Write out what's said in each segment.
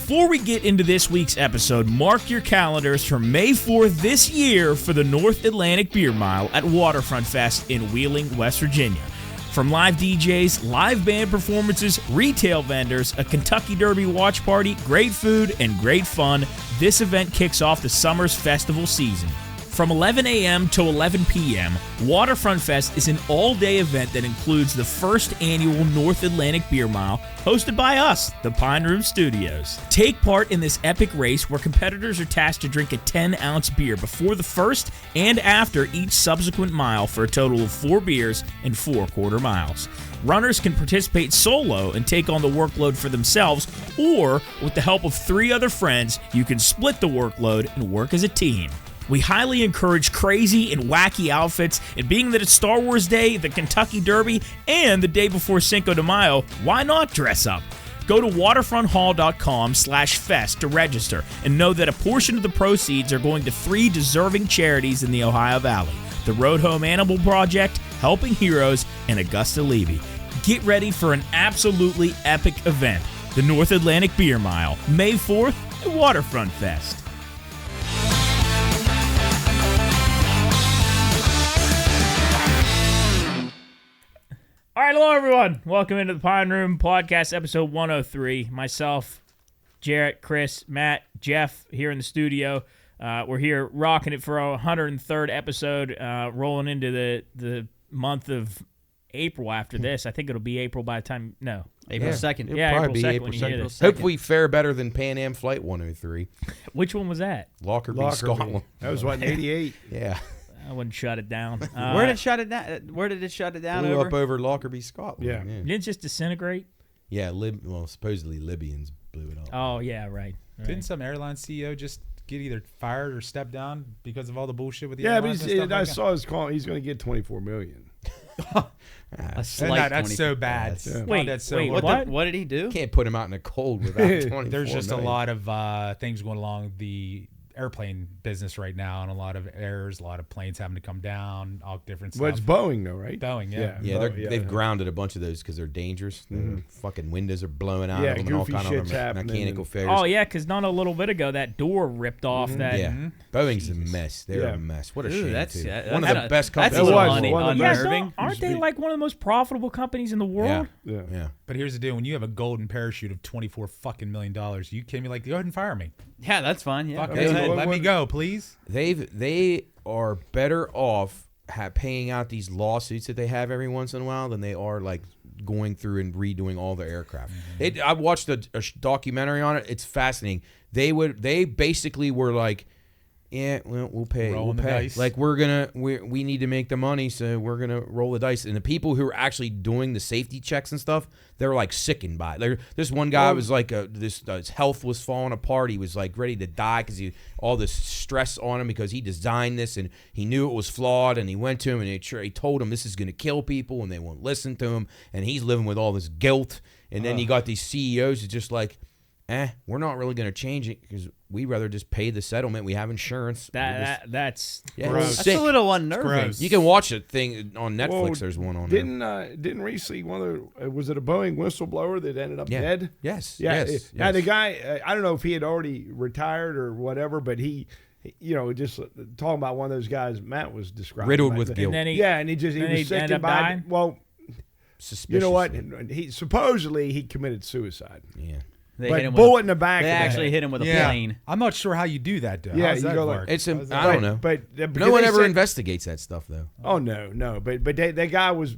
Before we get into this week's episode, mark your calendars for May 4th this year for the North Atlantic Beer Mile at Waterfront Fest in Wheeling, West Virginia. From live DJs, live band performances, retail vendors, a Kentucky Derby watch party, great food, and great fun, this event kicks off the summer's festival season. From 11 a.m. to 11 p.m., Waterfront Fest is an all-day event that includes the first annual North Atlantic Beer Mile, hosted by us, the Pine Room Studios. Take part in this epic race where competitors are tasked to drink a 10-ounce beer before the first and after each subsequent mile for a total of 4 beers and 4 quarter miles. Runners can participate solo and take on the workload for themselves, or with the help of 3 other friends, you can split the workload and work as a team. We highly encourage crazy and wacky outfits, and being that it's Star Wars Day, the Kentucky Derby, and the day before Cinco de Mayo, why not dress up? Go to waterfronthall.com/fest to register, and know that a portion of the proceeds are going to 3 deserving charities in the Ohio Valley: the Road Home Animal Project, Helping Heroes, and Augusta Levy. Get ready for an absolutely epic event, the North Atlantic Beer Mile, May 4th at Waterfront Fest. All right, hello, everyone. Welcome into the Pine Room Podcast, episode 103. Myself, Jarrett, Chris, Matt, Jeff here in the studio. We're here rocking it for our 103rd episode, rolling into the month of April after this. I think it'll be April by the time, no. April 2nd. Yeah, Probably April be 2nd April when you hear 2nd. this. Hope we fare better than Pan Am Flight 103. Which one was that? Lockerbie, Scotland. That was what, in 88? Yeah. I wouldn't shut it down. Where did it shut it down? Where did it shut it down Blew over? up over Lockerbie, Scotland. Yeah. Didn't it just disintegrate? Yeah, supposedly Libyans blew it up. Oh, yeah, right. Didn't some airline CEO just get either fired or step down because of all the bullshit with the Yeah, but airlines and stuff I like saw his call. He's going to get $24 million. A slight that's 20. so bad. Yeah. Wait, that's so wait, horrible. what? What did he do? Can't put him out in the cold without 24 There's just million. a lot of things going along the airplane business right now, and a lot of errors, a lot of planes having to come down, all different stuff. Well, it's Boeing, though, right? Boeing, yeah. Yeah, Yeah. they've grounded a bunch of those because they're dangerous. Their fucking windows are blowing out Yeah, of them and all goofy kind of shit's happening mechanical and- failures. Oh, yeah, because not a little bit ago, that door ripped off. That Yeah, Boeing's a mess. They're Yeah. a mess. What a Ooh, shame, that's- too. that's One of the a- best that's companies. a in lot- the one world. of the Yeah, best. don't- aren't they like one of the most profitable companies in the world? Yeah. Yeah. Yeah. But here's the deal: when you have a golden parachute of $24 fucking million, you can't be like, go ahead and fire me. Yeah, that's fine. Yeah, Fuck go it. ahead. Let me go, please. They are better off paying out these lawsuits that they have every once in a while than they are like going through and redoing all their aircraft. I watched a documentary on it. It's fascinating. They basically were like, yeah, well, we'll pay. Rolling the dice. Like we need to make the money, so we're gonna roll the dice. And the people who are actually doing the safety checks and stuff, they're like sickened by it. This one guy was like, his health was falling apart. He was like ready to die because all this stress on him because he designed this and he knew it was flawed. And he went to him and he told him this is gonna kill people, and they won't listen to him. And he's living with all this guilt. And then you got these CEOs who just like, we're not really going to change it because we'd rather just pay the settlement. We have insurance. That's Yeah, gross. it's That's sick. a little unnerving. gross. You can watch a thing on Netflix. Well, There's one on there. Didn't recently was it a Boeing whistleblower that ended up dead? Yes. Yeah. Yes. Now yes. the guy, I don't know if he had already retired or whatever, but he just talking about one of those guys Matt was describing. Riddled like with that. guilt. And then he Yeah, and he then was he sick ended and up by dying? well, Suspicious. you know what? He supposedly he committed suicide. Yeah. They But hit him bullet with in the back. They of the actually head. hit him with a Yeah. plane. I'm not sure how you do that, though. Yeah, How does you that go like- work? It's How does that I work? don't know. But because No one they ever said- investigates that stuff though. Oh no, but that guy was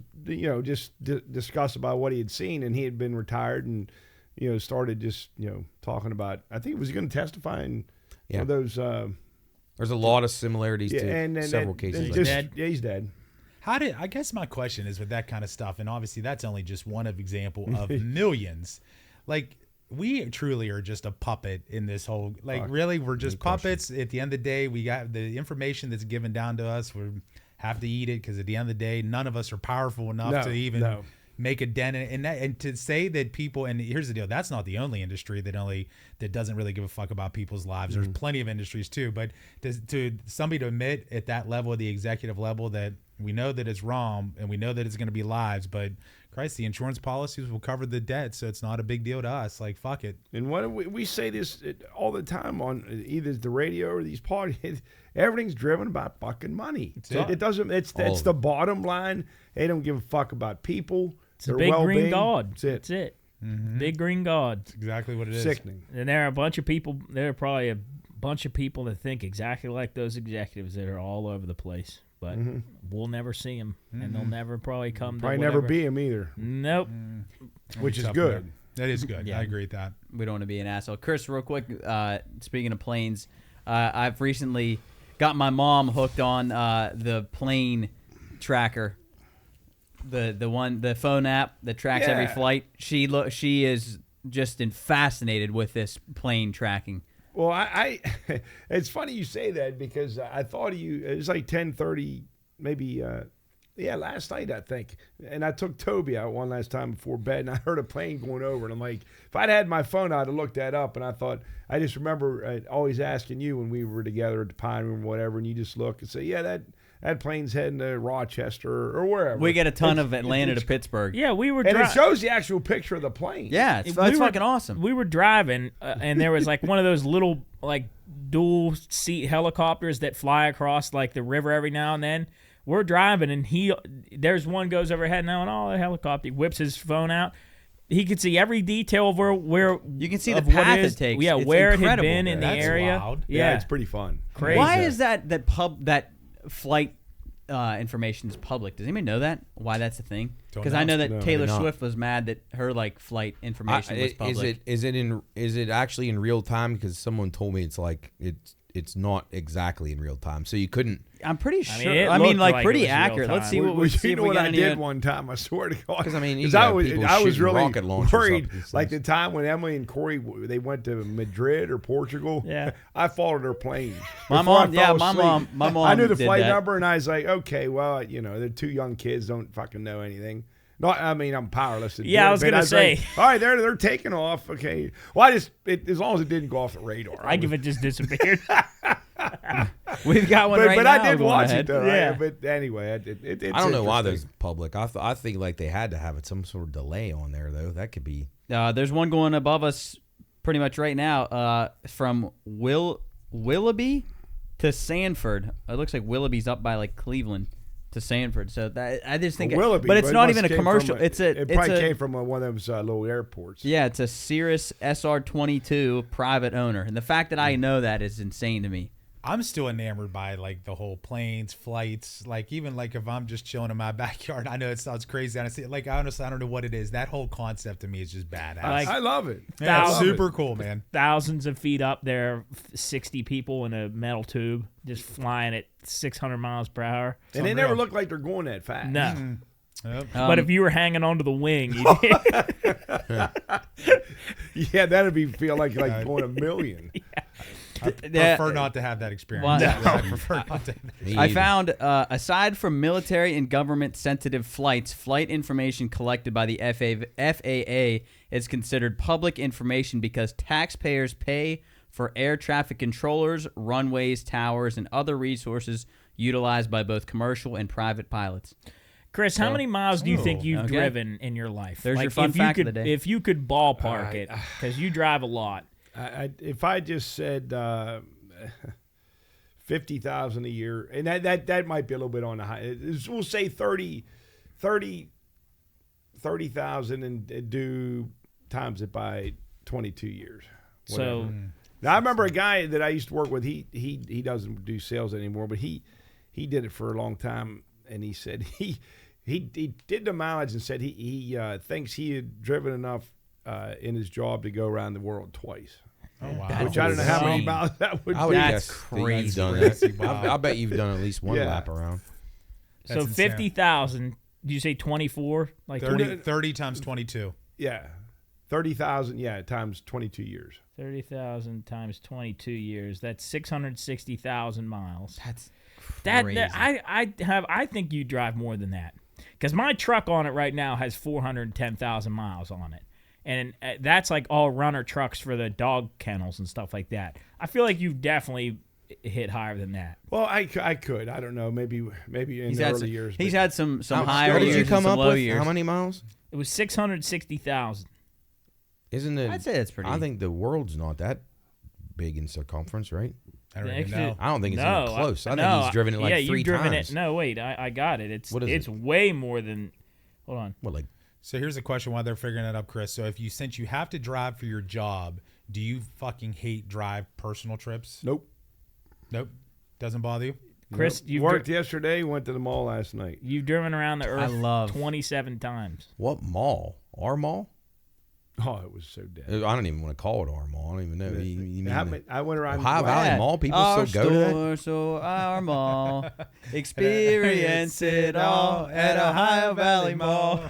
just discussed about what he had seen, and he had been retired, and started just talking about. I think he was going to testify in one of those. There's a lot of similarities Yeah, to and several and cases. just- Like dead? Yeah, he's dead. I guess my question is with that kind of stuff, and obviously that's only just one example of millions. Like, we truly are just a puppet in this whole, really, we're just puppets. At the end of the day, we got the information that's given down to us. We have to eat it because at the end of the day, none of us are powerful enough to even make a dent in that. And to say that people, and here's the deal, that's not the only industry that doesn't really give a fuck about people's lives. There's plenty of industries too, but to somebody to admit at that level, the executive level, that we know that it's wrong and we know that it's going to be lives, but Christ, the insurance policies will cover the debt, so it's not a big deal to us. Like, fuck it. And what we say this all the time on either the radio or these parties. Everything's driven by fucking money. It doesn't. It's the bottom line. They don't give a fuck about people. It's a big green god. That's it. Mm-hmm. Big green god. That's exactly what it is. Sickening. And there are a bunch of people. There are probably a bunch of people that think exactly like those executives that are all over the place. But we'll never see them, and they'll never probably come. Probably to never be them either. Nope. Which is good. That is good. Yeah. I agree with that. We don't want to be an asshole. Chris, real quick, speaking of planes, I've recently got my mom hooked on the plane tracker, the phone app that tracks every flight. She is just fascinated with this plane tracking. Well, I it's funny you say that because I thought of you. It was like 10:30, maybe. Last night I think, and I took Toby out one last time before bed, and I heard a plane going over, and I'm like, if I'd had my phone, I'd have looked that up, and I thought, I just remember always asking you when we were together at the Pine Room or whatever, and you just look and say, yeah, that plane's heading to Rochester or wherever. We get a ton of Atlanta to Pittsburgh. Yeah, we were. And it shows the actual picture of the plane. Yeah, it's fucking awesome. We were driving, and there was like one of those little like dual seat helicopters that fly across like the river every now and then. We're driving, and there's one goes overhead now, and the helicopter he whips his phone out. He could see every detail of where you can see the path it takes. Yeah, it's where incredible. it had been in the area. Wild. Yeah, it's pretty fun. Crazy. Why is that flight information is public? Does anybody know that? Why that's a thing? Because I know that Taylor Swift was mad that her flight information was public. Is it actually in real time? Because someone told me it's not exactly in real time, so you couldn't. I'm pretty sure. It I mean, looked like pretty it was accurate. real Let's see time. what we see. You know what I did one time? I swear to God. Because I mean, I was was really rocket launchers worried. up these Like things. the time when Emily and Corey they went to Madrid or Portugal. Yeah. I followed their plane. My Before mom. I Yeah, fell my asleep. mom. I knew the did flight that. number, and I was like, okay, well, they're two young kids, don't fucking know anything. No, I mean, I'm powerless to do Yeah, it, I was but gonna say. like, all right, they're taking off. Okay, well, as long as it didn't go off the radar. I give it just disappeared. We've got one right but now. I did going watch ahead. it though. Yeah. Right? But anyway, it's I don't know why interesting. there's public. I think like they had to have some sort of delay on there though. That could be. There's one going above us pretty much right now from Willoughby to Sanford. It looks like Willoughby's up by like Cleveland to Sanford. So that I just think, Willoughby, but it's it not must even a came commercial. from It probably came from one of those little airports. Yeah, it's a Cirrus SR-22 private owner, and the fact that I know that is insane to me. I'm still enamored by like the whole planes, flights, like even like if I'm just chilling in my backyard. I know it sounds crazy. I see, like honestly, I don't know what it is. That whole concept to me is just badass. I love it. Yeah, it's Thousands- super cool, man. Thousands of feet up there, 60 people in a metal tube just flying at 600 miles per hour. And they never look like they're going that fast. No. Yep. But if you were hanging onto the wing, you Yeah, that'd feel like going a million. I prefer not to have that experience. Well, I prefer not to. I found, aside from military and government-sensitive flights, flight information collected by the FAA is considered public information because taxpayers pay for air traffic controllers, runways, towers, and other resources utilized by both commercial and private pilots. Chris, how many miles do you think you've driven in your life? There's your fun fact of the day. If you could ballpark it, because you drive a lot. If I just said 50,000 a year, and that might be a little bit on the high. We'll say 30,000 and do times it by 22 years. Whatever. So Now I remember a guy that I used to work with. He doesn't do sales anymore, but he did it for a long time, and he said he did the mileage and said he thinks he had driven enough in his job to go around the world twice. Oh wow! Which I don't know how many insane. miles that would I would be. That's guess crazy. You've done Crazy. that. Wow. I bet you've done at least one Yeah. lap around. So insane. 50,000. Do you say 24? Like 30 times 22. Yeah, 30,000. Yeah, times 22 years. 30,000 times 22 years. That's 660,000 miles. That's That crazy. I think you drive more than that, because my truck on it right now has 410,000 miles on it, and that's like all runner trucks for the dog kennels and stuff like that. I feel like you've definitely hit higher than that. Well, I could. I don't know. Maybe in the early years. He's but- had some higher How did years you and come some up low with years. how many miles? It was 660,000. Isn't it? I'd say that's pretty. I think the world's not that big in circumference, right? I don't even know. I don't think it's even close. I think he's driven it like 3 you've driven times. it. No, wait, I got it. What is it's it? way more than. Hold on. What, like? So here's a question while they're figuring it up, Chris. So since you have to drive for your job, do you fucking hate drive personal trips? Nope. Doesn't bother you? Chris, you worked yesterday, went to the mall last night. You've driven around the earth 27 times. What mall? Our mall? Oh, it was so dead. I don't even want to call it our mall. I don't even know. You mean I went around Ohio Valley Mall? People our still go to that? store, so our mall. Experience it all at Ohio Valley Mall.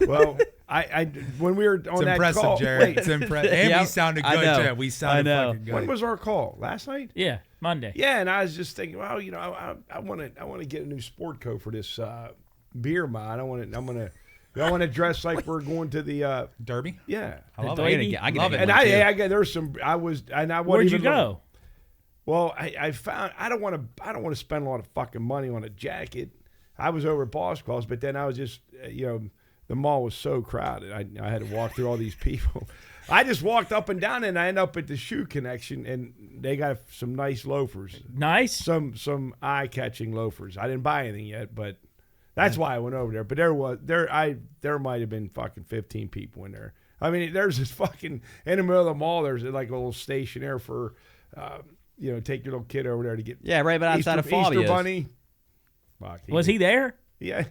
Well, I when we were on It's that impressive, call. Jared. Wait, It's impressive. And we sounded I good, know. too. We sounded I know. fucking good. when was our call? Last night? Yeah, Monday. Yeah, and I was just thinking, well, I want to get a new sport coat for this beer mile. I want to dress like we're going to the Derby? yeah. I love Lady? it. I love it. And I there's some I was and I wasn't Where'd you even looking. go? Well, I found I don't want to spend a lot of fucking money on a jacket. I was over at Boss Calls, but then I was just the mall was so crowded. I had to walk through all these people. I just walked up and down, and I ended up at the Shoe Connection, and they got some nice loafers, Nice. some eye-catching loafers. I didn't buy anything yet, but that's why I went over there. But there might have been fucking 15 people in there. I mean, there's this fucking in the middle of the mall. There's like a little station there for, take your little kid over there to get Yeah, right, but outside of Fabia's. Easter Bunny. Fuck, Was he there? Yeah.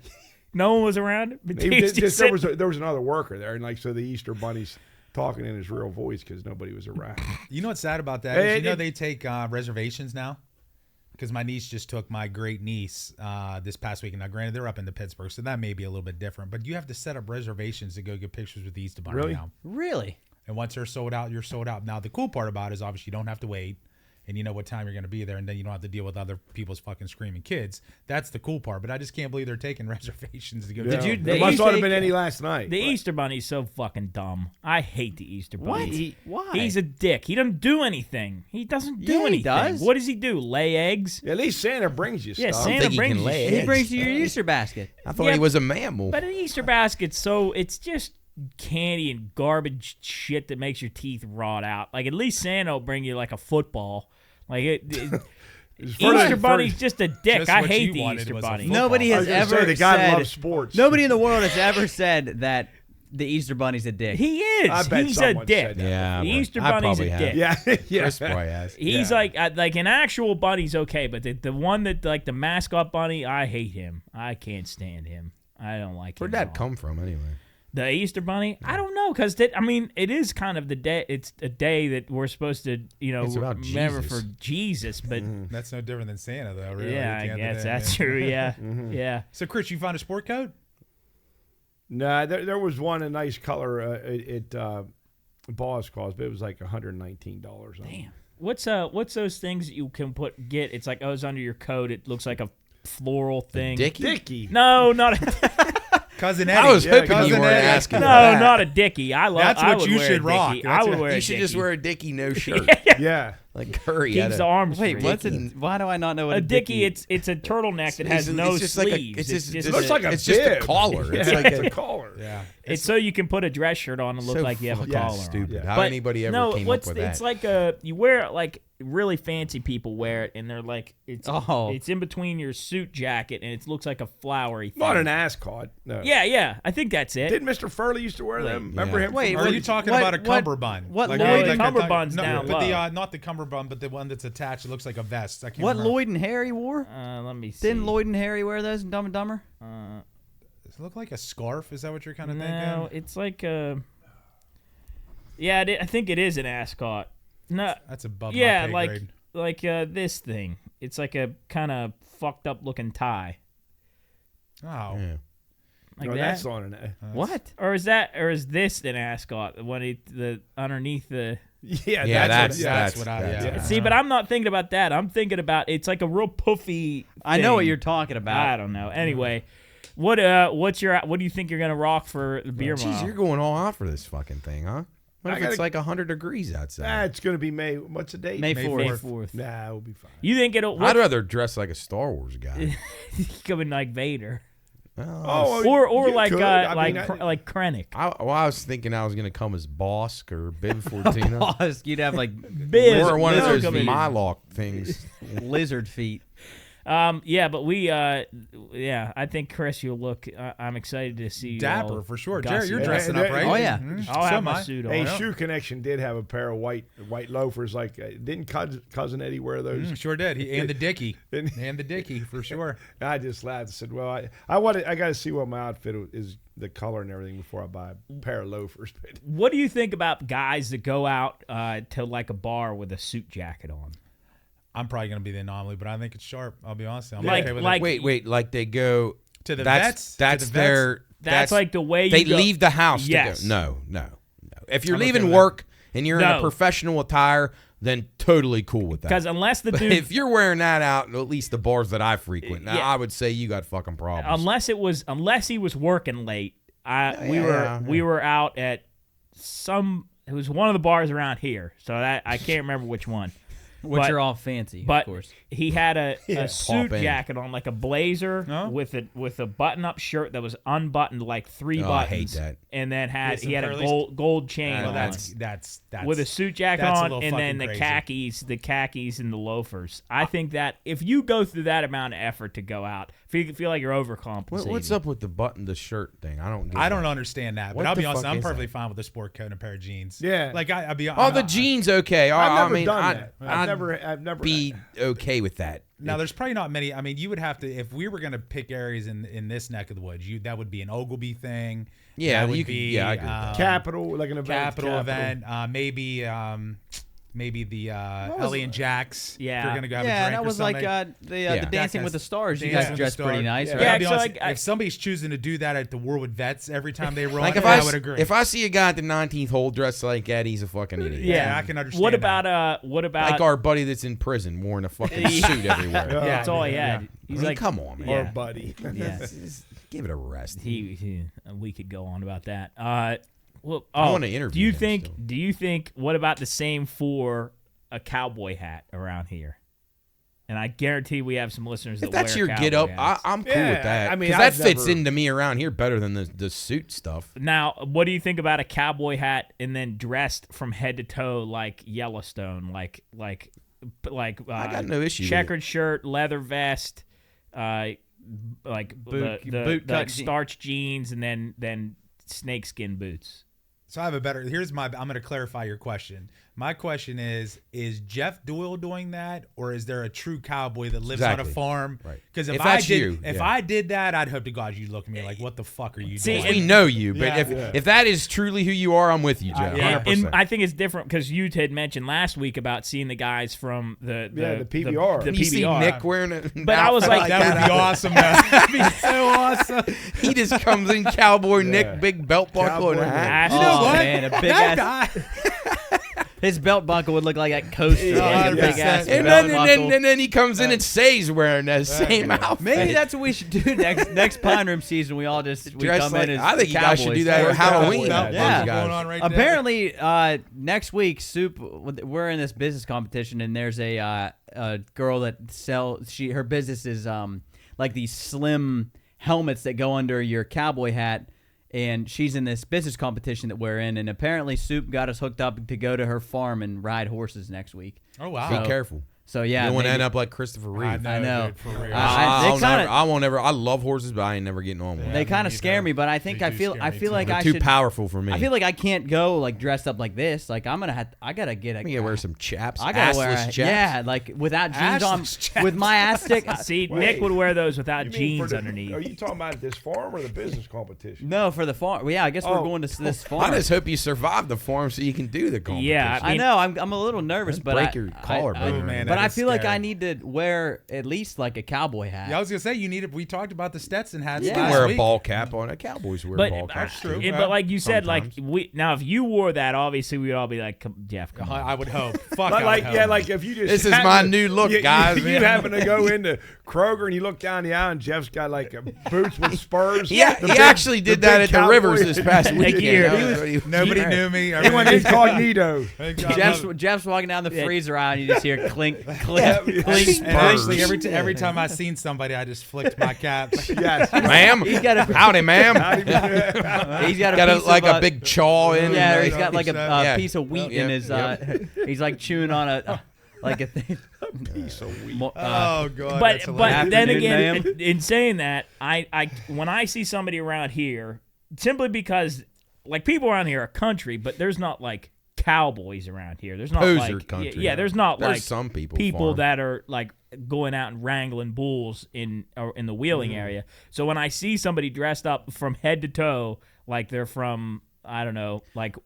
No one was around. But he was just there was another worker there, and so the Easter Bunny's talking in his real voice because nobody was around. You know what's sad about that? Is they take reservations now? Because my niece just took my great niece this past weekend. Now, granted, they're up into Pittsburgh, so that may be a little bit different. But you have to set up reservations to go get pictures with the Easter Bunny Really? now. Really? And once they're sold out, you're sold out. Now, the cool part about it is obviously you don't have to wait. And you know what time you're going to be there, and then you don't have to deal with other people's fucking screaming kids. That's the cool part. But I just can't believe they're taking reservations to go. Yeah. you- There the must Easter- not have been any last night. The Easter Bunny's so fucking dumb. I hate the Easter Bunny. Why? He's a dick. He doesn't do anything. He doesn't do Yeah, he anything. does. What does he do? Lay eggs? At least Santa brings you Yeah, stuff. Santa think he brings can you lay shit. He eggs. brings you your Easter basket. I thought Yeah, he was a mammal. But an Easter basket's it's just candy and garbage shit that makes your teeth rot out. Like, at least Santa will bring you like a football. Like Easter Bunny's just a dick. Just I what hate you the wanted Easter was a Bunny. football. Nobody I has was gonna ever say the guy said. loves sports. Nobody in the world has ever said that the Easter Bunny's a dick. He is. I bet He's a someone dick. said that. yeah, The but Easter I Bunny's probably a have. dick. Yeah, Chris probably has. He's like an actual bunny's okay, but the one that like the mascot bunny, I hate him. I can't stand him. I don't like him. Where'd at that all. come from anyway? The Easter Bunny? I don't know, because it is kind of the day. It's a day that we're supposed to, It's about remember Jesus. for Jesus. But That's no different than Santa, though. Really. yeah, at I the end of guess the day, that's man. true. Yeah, yeah. So, Chris, you found a sport coat? Nah, there was one a nice color at Boss Calls, but it was like $119. Damn. What's those things that you can get? It's like it's under your coat. It looks like a floral thing. Dickie. No, not a Cousin Eddie. I was hoping Cousin you weren't Eddie. asking. no, for that. not a dickie. I love. That's I what would you wear should a rock. dickie. That's I would what- wear. You should just wear a Dickie no shirt, Yeah. like Curry. Keeps the arms. Wait, free. what's it? Why do I not know what A dickie? It's a turtleneck that has no just like sleeves. it looks like a it's just a bib. collar. It's Yeah, like it's a a collar. Yeah. It's so you can put a dress shirt on and look so like you have a fucking collar on. stupid. Yeah. How But anybody ever no, came what's up with that? it's like you wear it like really fancy people wear it, and they're like it's in between your suit jacket, and it looks like a flowery thing. Not an ascot. No. Yeah, I think that's it. Didn't Mr. Furley used to wear them? Remember Yeah. him? Wait, from Or are Early- you talking what- about a what- cummerbund? what Like, Lloyd- the cummerbund's no, down but low. not the cummerbund, but the one that's attached. It looks like a vest. I can't What remember. Lloyd and Harry wore? Let me see. Didn't Lloyd and Harry wear those in Dumb and Dumber? Does it look like a scarf? Is that what you're kind of No, thinking? it's like a. Yeah, I think it is an ascot. No, That's above yeah, my pay like grade. this thing. It's like a kind of fucked up looking tie, Oh. Yeah. like no, that. that's on an. What? Or is this an ascot? The one the underneath the. Yeah, Yeah, that's what I. Yeah. See, but I'm not thinking about that. I'm thinking about it's like a real puffy. I know what thing. you're talking I about. don't know. Anyway, what do you think you're gonna rock for the beer Jeez, mile? you're going all out for this fucking thing, huh? What I if it's gotta- like 100 degrees outside? It's going to be May. What's the date? May May 4th. 4th. Nah, we'll be fine. You think it'll? I'd What, rather dress like a Star Wars guy. coming like Vader. Or you like could. I mean, like Krennic. I was thinking I was going to come as Bosk or Bib Fortuna. Bosk, you'd have like Biz, or one of those coming in. Mylock things. lizard feet. Yeah, but I think Chris, you'll look. I'm excited to see you Dapper all for sure. gussy. Jarrett, you're And- dressing and- up, right? Oh, yeah. I'll have my am I. suit on. Hey, Shoe Connection did have a pair of white loafers. Like, didn't cousin Eddie wear those? Sure did. And the Dickie. Didn't- And the Dickie for sure. I just laughed and said, "Well, I got to see what my outfit is, the color and everything before I buy a pair of loafers." What do you think about guys that go out to like a bar with a suit jacket on? I'm probably going to be the anomaly, but I think it's sharp. I'll be honest. I'm Like- okay with like- it. Wait, like they go To the that's, vets? That's To the their. That's like the way you they go- leave the house. Yes. To go. No. If you're I'm okay leaving with work and you're in No. a professional attire, then totally cool with that. Because unless the But dude, if you're wearing that out, at least the bars that I frequent, now, Yeah. I would say you got fucking problems. unless he was working late, we were out at it was one of the bars around here, so that I can't remember which one. Which But- are all fancy, But of course. he had a suit Pop in. jacket on, like a blazer Oh. with a button-up shirt that was unbuttoned, like three Oh, buttons. I hate that. And then With he had a some gold chain Well, on. that's With a suit jacket that's a on, little and then fucking the khakis and the loafers. I think that if you go through that amount of effort to go out, feel like you're overcompensating. What's up with the button the shirt thing? I don't. Get I don't that. understand that, What but I'll the be honest, fuck I'm is perfectly that? fine with a sport coat and a pair of jeans. Yeah. Like I'll be Oh, the jeans, okay. I've never I mean, done I'd, that. I'd I've never be okay with that. Now, there's probably not many. I mean, you would have to, if we were going to pick areas in this neck of the woods, that would be an Ogilvy thing. Yeah, that would you could- be, yeah, I agree with that. Capital, like an event. Capital event. Maybe the Ellie and Jax. Yeah. If you're going to go have a Yeah, drink that or was like something. the Dancing with the Stars. You Dancing guys with dressed the pretty Stars. nice, Yeah, right? Yeah, I'll be so honest, like, if somebody's choosing to do that at the Warwood Vets every time they run, Like then if I would agree. if I see a guy at the 19th hole dressed like that, he's a fucking idiot. Yeah, I can understand What that. about Like our buddy that's in prison wearing a fucking suit everywhere. Yeah. That's all he had. I He's mean, like, come on, man. Or Yeah. buddy. yeah. Just give it a rest. We could go on about that. Well, I wanna interview Do you him think? still. Do you think? What about the same for a cowboy hat around here? And I guarantee we have some listeners that If that's wear your cowboy get up, hats. I'm cool Yeah, with that. I mean, because that I've fits never- into me around here better than the suit stuff. Now, what do you think about a cowboy hat and then dressed from head to toe like Yellowstone, like I got no issue with checkered shirt, leather vest, like Boot the cut like starch jeans, and then snakeskin boots. So I have a better. I'm going to clarify your question. My question is Jeff Doyle doing that, or is there a true cowboy that lives on Exactly. a farm? Right. Because If if that's I did, you, if yeah. I did that, I'd hope to God you'd look at me like, what the fuck are you See, doing? We know you, but Yeah. if that is truly who you are, I'm with you, Jeff. And 100%. I think it's different because you had mentioned last week about seeing the guys from the PBR. The you see PBR. Nick wearing a But I was like, that would be awesome. Man. That'd be so awesome. he just comes in cowboy Yeah. Nick, big belt buckle and a Cowboy hat. Nick. You know Oh, what? man, a big that ass. guy. His belt buckle would look like that coaster, Yeah, like a big 100%. ass And belt then, buckle. and then he comes in and stays wearing that same outfit. Maybe that's what we should do next Pine Room season. We all just Dress come like- in as I think you guys should cowboys. do that Or at Halloween. cowboy. Yeah. Those guys. Going on right there. Apparently, next week, we're in this business competition, and there's a girl that her business is like these slim helmets that go under your cowboy hat, and she's in this business competition that we're in, and apparently Soup got us hooked up to go to her farm and ride horses next week. Oh wow. Be careful. So yeah, you don't want to maybe- end up like Christopher Reeve. I know. Dude, for real. I won't ever. I love horses, but I ain't never getting on one. They me kind of scare neither. me, but I think They I do feel scare I me feel too. like They're I too should. powerful for me. I feel like I can't go like dressed up like this. Like I gotta get a. I'm gonna wear some chaps. I gotta wear assless a, chaps. yeah, like without jeans on, Assless chaps. with my ass stick. See, Wait. Nick would wear those without You mean for jeans the- underneath. Are you talking about this farm or the business competition? No, for the farm. Well, yeah, I guess we're Oh. going to this I farm. just hope you survive the farm so you can do the competition. Yeah, I know. I'm a little nervous, but break I, your I- collarbone. I- Oh, man, but that I is feel like scary. I need to wear at least like a cowboy hat. Yeah, I was gonna say we talked about the Stetson hats. You Yeah. can last wear a week. ball cap on. Cowboys wear But ball caps. That's true. too. but like you said, Sometimes. like if you wore that, obviously we would all be like, Jeff, come on. I would hope. Fuck. Like, I would hope. yeah, like if you just This is happen my to- new look, you, guys, You, man. happen to go into Kroger and you look down the aisle and Jeff's got like boots with spurs. Yeah, The he big- actually did the that big at the cowboy- Rivers this past Like weekend. here, That he was was- what he was Nobody wearing. knew me. He went incognito. Jeff's walking down the freezer aisle and you just hear clink, Clean And actually, every time I seen somebody, I just flicked my cap. Yes. Ma'am, howdy, ma'am. He's got a Got piece like of, a big chaw in. Yeah, he's there. got like a Yeah. piece of wheat in his. He's like chewing on a thing. Piece of wheat. Oh god! But that's but hilarious. then Afternoon, again, in saying that, I when I see somebody around here, simply because like people around here are country, but there's not like cowboys around here. There's not Poser like country. yeah, there's not There's like some people farm. that are like going out and wrangling bulls in the Wheeling area. So when I see somebody dressed up from head to toe, like they're from I don't know, like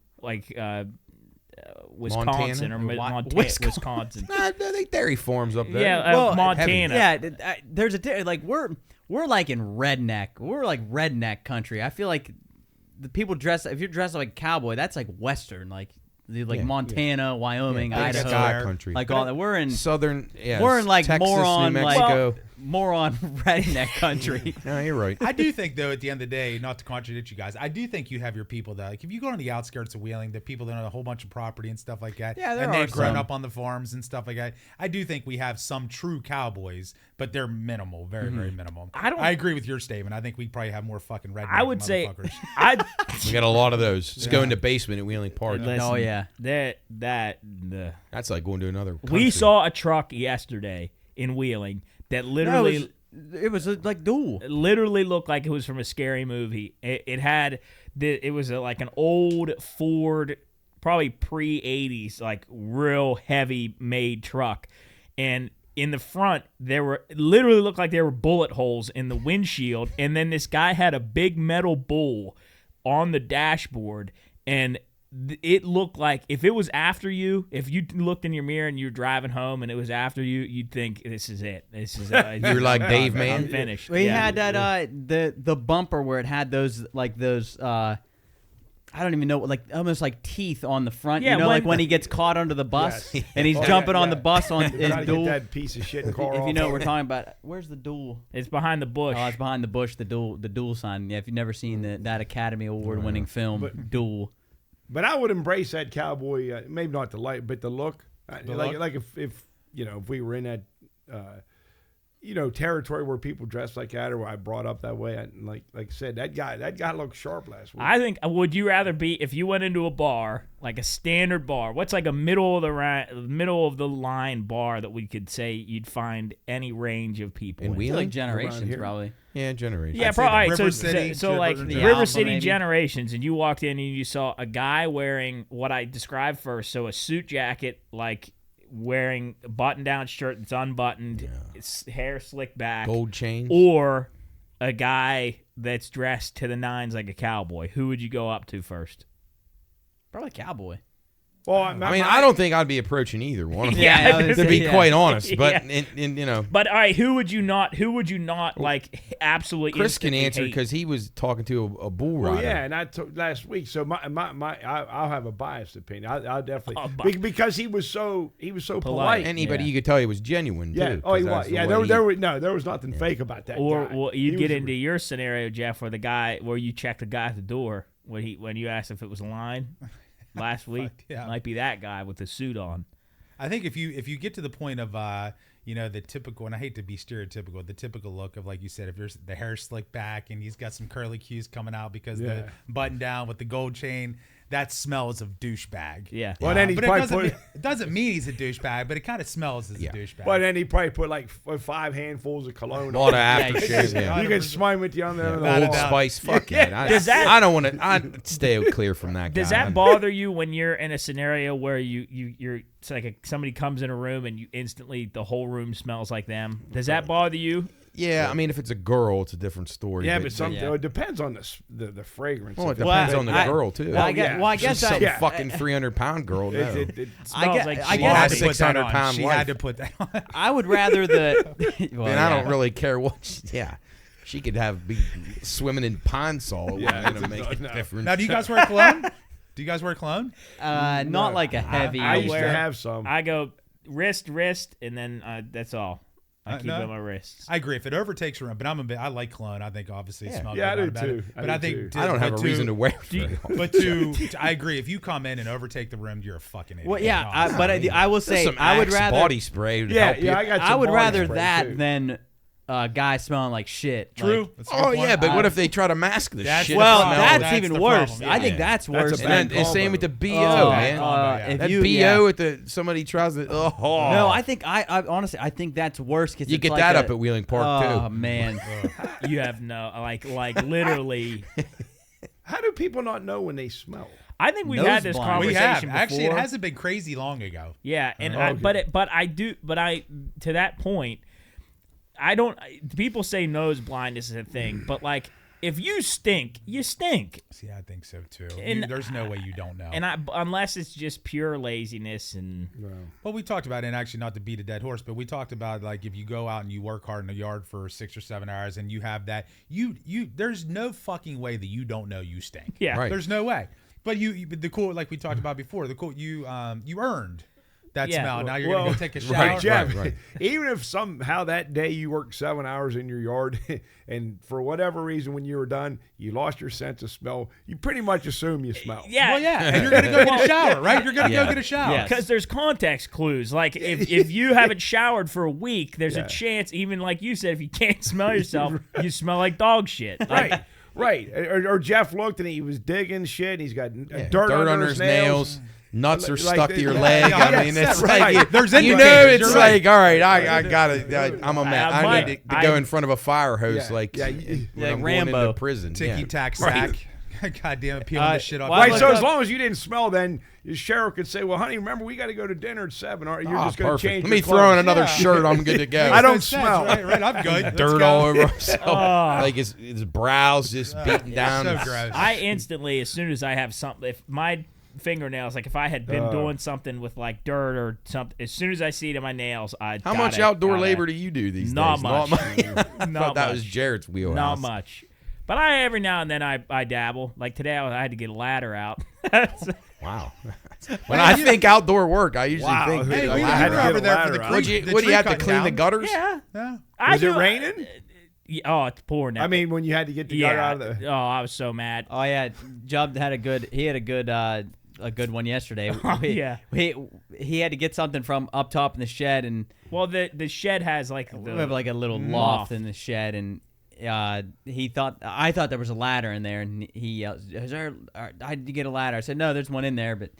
Wisconsin Montana? or Wisconsin. Nah, they dairy farms up there. Yeah, Montana. Yeah, there's like we're like in redneck. We're like redneck country. I feel like the people if you're dressed like a cowboy, that's like Western, like Montana, Wyoming, Idaho, sky country. like all that. We're in Southern. Yeah, we're in like Texas, moron New like Mexico. moron redneck country. No, you're right. I do think, though, at the end of the day, not to contradict you guys, I do think you have your people that, like, if you go on the outskirts of Wheeling, the people that own a whole bunch of property and stuff like that, Yeah, there and are they've grown some. up on the farms and stuff like that, I do think we have some true cowboys, but they're minimal, very, very minimal. I agree with your statement. I think we probably have more fucking redneck I would say motherfuckers. We got a lot of those. Just go in the basement at Wheeling Park. Listen, Oh, yeah. That's like going to another country. We saw a truck yesterday in Wheeling that literally It was like dual. literally looked like it was from a scary movie. It was like an old Ford, probably pre-80s, like real heavy made truck, and in the front literally looked like there were bullet holes in the windshield, and then this guy had a big metal bull on the dashboard, and it looked like if it was after you, if you looked in your mirror and you were driving home and it was after you, you'd think this is it. This is You're like Dave, man. I'm finished. We Yeah. had that the bumper where it had those I don't even know, like almost like teeth on the front. Yeah, you know, when- like when he gets caught under the bus Yes. and he's Oh, jumping yeah, on yeah. the bus on his Trying to dual. get that piece of shit car If off. you know what we're talking about, where's the dual? It's behind the bush. Oh, it's behind the bush. The dual sign. Yeah, if you've never seen that Academy Award-winning film, Duel. But I would embrace that cowboy, maybe not the light, but the look. look? Like if we were in that, territory where people dress like that, or where I brought up that way, like I said, that guy looked sharp last week. I think, would you rather be, if you went into a bar, like a standard bar, what's like a middle of the line bar that we could say you'd find any range of people In in? Wheeling? Like Generations, here. probably. Yeah, generation. Yeah, I'd say probably. All right, River so City, so like the River Alpha, City maybe. Generations, and you walked in and you saw a guy wearing what I described first, so a suit jacket, like wearing a button-down shirt that's unbuttoned, his hair slicked back, Gold chain. or a guy that's dressed to the nines like a cowboy. Who would you go up to first? Probably Cowboy. Well, I don't think I'd be approaching either one of them. Yeah, I was to be yeah. quite honest. But, Yeah. But all right, who would you not like absolutely? Chris can instantly answer hate? because he was talking to a bull rider. Well, yeah, and I took last week. So I'll have a biased opinion. I'll definitely because he was so polite. Anybody you could tell he was genuine Yeah. too. Oh, he 'cause was. that's the Yeah. way There was nothing fake about that. Or guy. well, He you'd was get a- into your scenario, Jeff, where you checked the guy at the door when you asked if it was a line last week. yeah. Might be that guy with the suit on. I think if you get to the point of the typical, and I hate to be stereotypical, the typical look of, like you said, if there's the hair slicked back and he's got some curly cues coming out because the button down with the gold chain, that smells of douchebag. Yeah. Well, then he But probably it doesn't mean he's a douchebag, but it kind of smells as a douchebag. But then he probably put like 5 handfuls of cologne. A lot of on. aftershave. Yeah. You can smile with you on the Without a Old doubt. Spice. Fuck that. Does that- I don't want to. I'd stay clear from that guy. Does that bother you when you're in a scenario where you're it's like somebody comes in a room and you instantly the whole room smells like them? Does that bother you? Yeah, I mean, if it's a girl, it's a different story. Yeah, but Yeah. it depends on the fragrance. Well, it If depends Well, on the I- girl too. Well, I guess, yeah. well, I She's guess some I, fucking 300-pound girl. No. it Smells guess- like I she guess- has Has it. 600-pound She wife. had to put that on. I would rather the. Well, And I yeah. don't really care what. Yeah, she could be swimming in pine salt. Yeah, to make a difference. Now, do you guys wear cologne? Do you guys wear cologne? Not like a heavy. I used to wear- have some. I go wrist, and then that's all. I keep it on my wrists. I agree. If it overtakes a room, but I like cologne. I think obviously it smells I do better. too. But I think I don't have a reason to wear it. But I agree. If you come in and overtake the room, you're a fucking idiot. Well, yeah, I will say some I would Axe rather body spray. To Yeah, help you. I got. I would some rather body spray, that too. than a guy smelling like shit. True. Like, That's a good point. Yeah, but what if they try to mask the That's shit? the well, problem. that's That's even the worse. problem, I yeah. think that's worse. That's a And bad then same with the BO, Oh, man. if That you- BO yeah. with somebody tries to. Oh. No, I think I honestly I think that's worse because You get that up at Wheeling Park Oh too. man, You have no like literally. How do people not know when they smell? I think we've Nose had this blind. We conversation have. Actually, it before. hasn't been crazy long ago. Yeah, and Okay. but I to that point, I don't. People say nose blindness is a thing, but like if you stink, you stink, See, I think so too. And There's no way you don't know. and unless it's just pure laziness and Well, we talked about it, and actually not to beat a dead horse, but we talked about like if you go out and you work hard in the yard for 6 or 7 hours and you have that, there's no fucking way that you don't know you stink. yeah. Right. There's no way. But but the cool, like we talked about before, you earned that Yeah. smell. Now you're gonna go take a shower. Right, Jeff, right. even if somehow that day you worked 7 hours in your yard and for whatever reason when you were done, you lost your sense of smell, you pretty much assume you smell. Yeah, Well, yeah, and you're gonna go get a shower, right? You're gonna go get a shower. Yes. Because there's context clues. Like if you haven't showered for a week, there's Yeah. a chance. Even like you said, if you can't smell yourself, you smell like dog shit. Like, Right. Right. Or Jeff looked and he was digging shit and he's got dirt under his nails. Nuts are Like stuck to your yeah, leg. yeah, I mean, it's right. like There's you know, indicators, it's you're right. like all right, I gotta. I'm a man. I need to go I- in front of a fire hose, Yeah, like yeah, when like I'm Rambo. going into prison. Ticky Yeah. tack Right. sack. God damn it, peeling this shit off. well, Right, I so looked as up- long as you didn't smell, then your sheriff could say, "Well, honey, remember we got to go to dinner at 7. Or you're Ah, just going to perfect. change." Let your me throw clothes." on another Yeah. shirt. I'm good to go. I don't Makes sense, smell. Right, I'm good. Let's dirt go. all over himself, Oh. like his brows just beaten down. So gross. I instantly, as soon as I have something, if my fingernails, like if I had been doing something with like dirt or something, as soon as I see it in my nails, How much outdoor labor do you do these Not days? much. I Not thought that much. was Jarrett's wheelhouse. Not much. But every now and then I dabble. Like today, I had to get a ladder out. Wow. When I think outdoor work, I usually Wow. think Hey, a we ladder. had to over get a there for ladder the out. creek. What do you have to cutting clean the down. gutters? Yeah. Yeah. Was it raining? Oh, it's pouring. I mean, when you had to get the gutter out of the. Oh, I was so mad. Oh yeah, Jubb had a good one yesterday. Oh, yeah. He had to get something from up top in the shed, and Well, the shed has like we have like a little loft in the shed, and I thought there was a ladder in there, and he yelled, I had to get a ladder. I said, no, there's one in there, but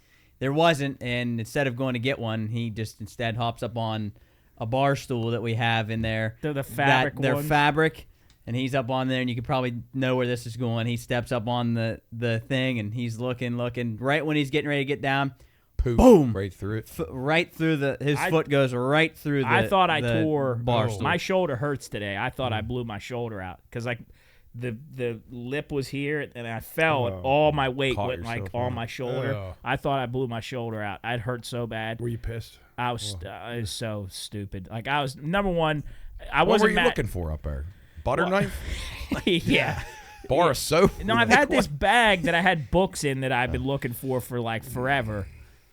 there wasn't, and instead of going to get one, he just instead hops up on a bar stool that we have in there. They're the fabric They're ones? fabric, and he's up on there, and you can probably know where this is going. He steps up on the thing, and he's looking. Right when he's getting ready to get down, Poof, boom. right through it. right through his foot goes right through the I thought I the tore bar Oh. stool. my shoulder hurts today. I thought I blew my shoulder out because like the lip was here and I fell and all my weight Caught went like yourself, on yeah. my shoulder. Oh. I thought I blew my shoulder out. I'd hurt so bad. Were you pissed? I was so stupid. Like I was number one. I What wasn't were you mad. looking for up there? Butter knife? Yeah. Bar of soap? No, I've had this bag that I had books in that I've been looking for like forever,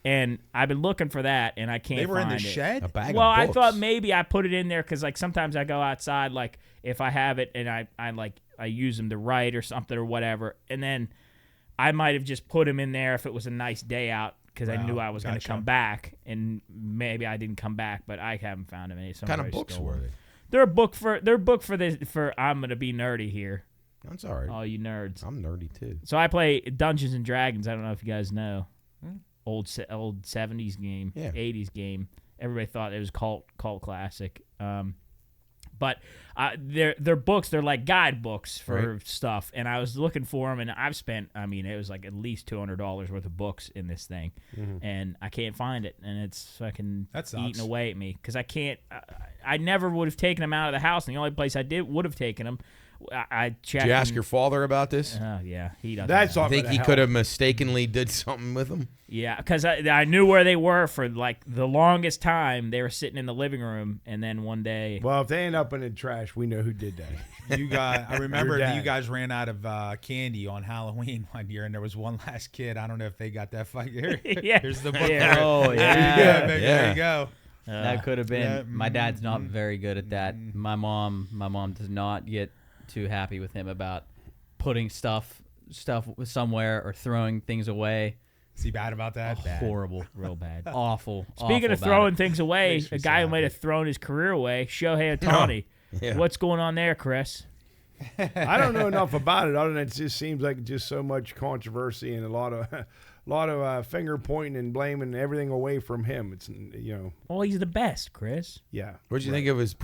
and I've been looking for that, and I can't. They were in find the it. shed. A bag Well, of I books. thought maybe I put it in there because like sometimes I go outside, like if I have it and I use them to write or something or whatever, and then I might have just put them in there if it was a nice day out because I knew I was going to gotcha. come back, and maybe I didn't come back, but I haven't found them. What kind of books were they? They're a book for I'm gonna be nerdy here, That's all right. all you nerds. I'm nerdy too. So I play Dungeons and Dragons. I don't know if you guys know. Old 70s game, Yeah. 80s game. Everybody thought it was cult classic. But they're books. They're like guidebooks for stuff. And I was looking for them, and I've spent. I mean, it was like at least $200 worth of books in this thing, and I can't find it, and it's fucking That sucks. eating away at me because I can't. I never would have taken them out of the house, and the only place I would have taken them. I checked. Did you ask them- your father about this? Oh yeah, he doesn't. That's know. all. I think he could have mistakenly did something with them. Yeah, because I knew where they were for like the longest time. They were sitting in the living room, and then one day, Well, if they end up in the trash, we know who did that. I remember Your that you dad. guys ran out of candy on Halloween one year, and there was one last kid. I don't know if they got that fight. Here, Yeah. Here's the book. Yeah. Oh There yeah. you go, baby. Yeah. There you go. That could have been. Yeah, My dad's not very good at that. My mom does not get too happy with him about putting stuff somewhere or throwing things away. Is he bad about that? Bad. Horrible, real bad, awful. Speaking of throwing things away, a guy who might have thrown his career away, Shohei Ohtani. Yeah. What's going on there, Chris? I don't know enough about it, other than it just seems like just so much controversy and a lot of finger pointing and blaming everything away from him. It's Well, he's the best, Chris. yeah. What did you think of his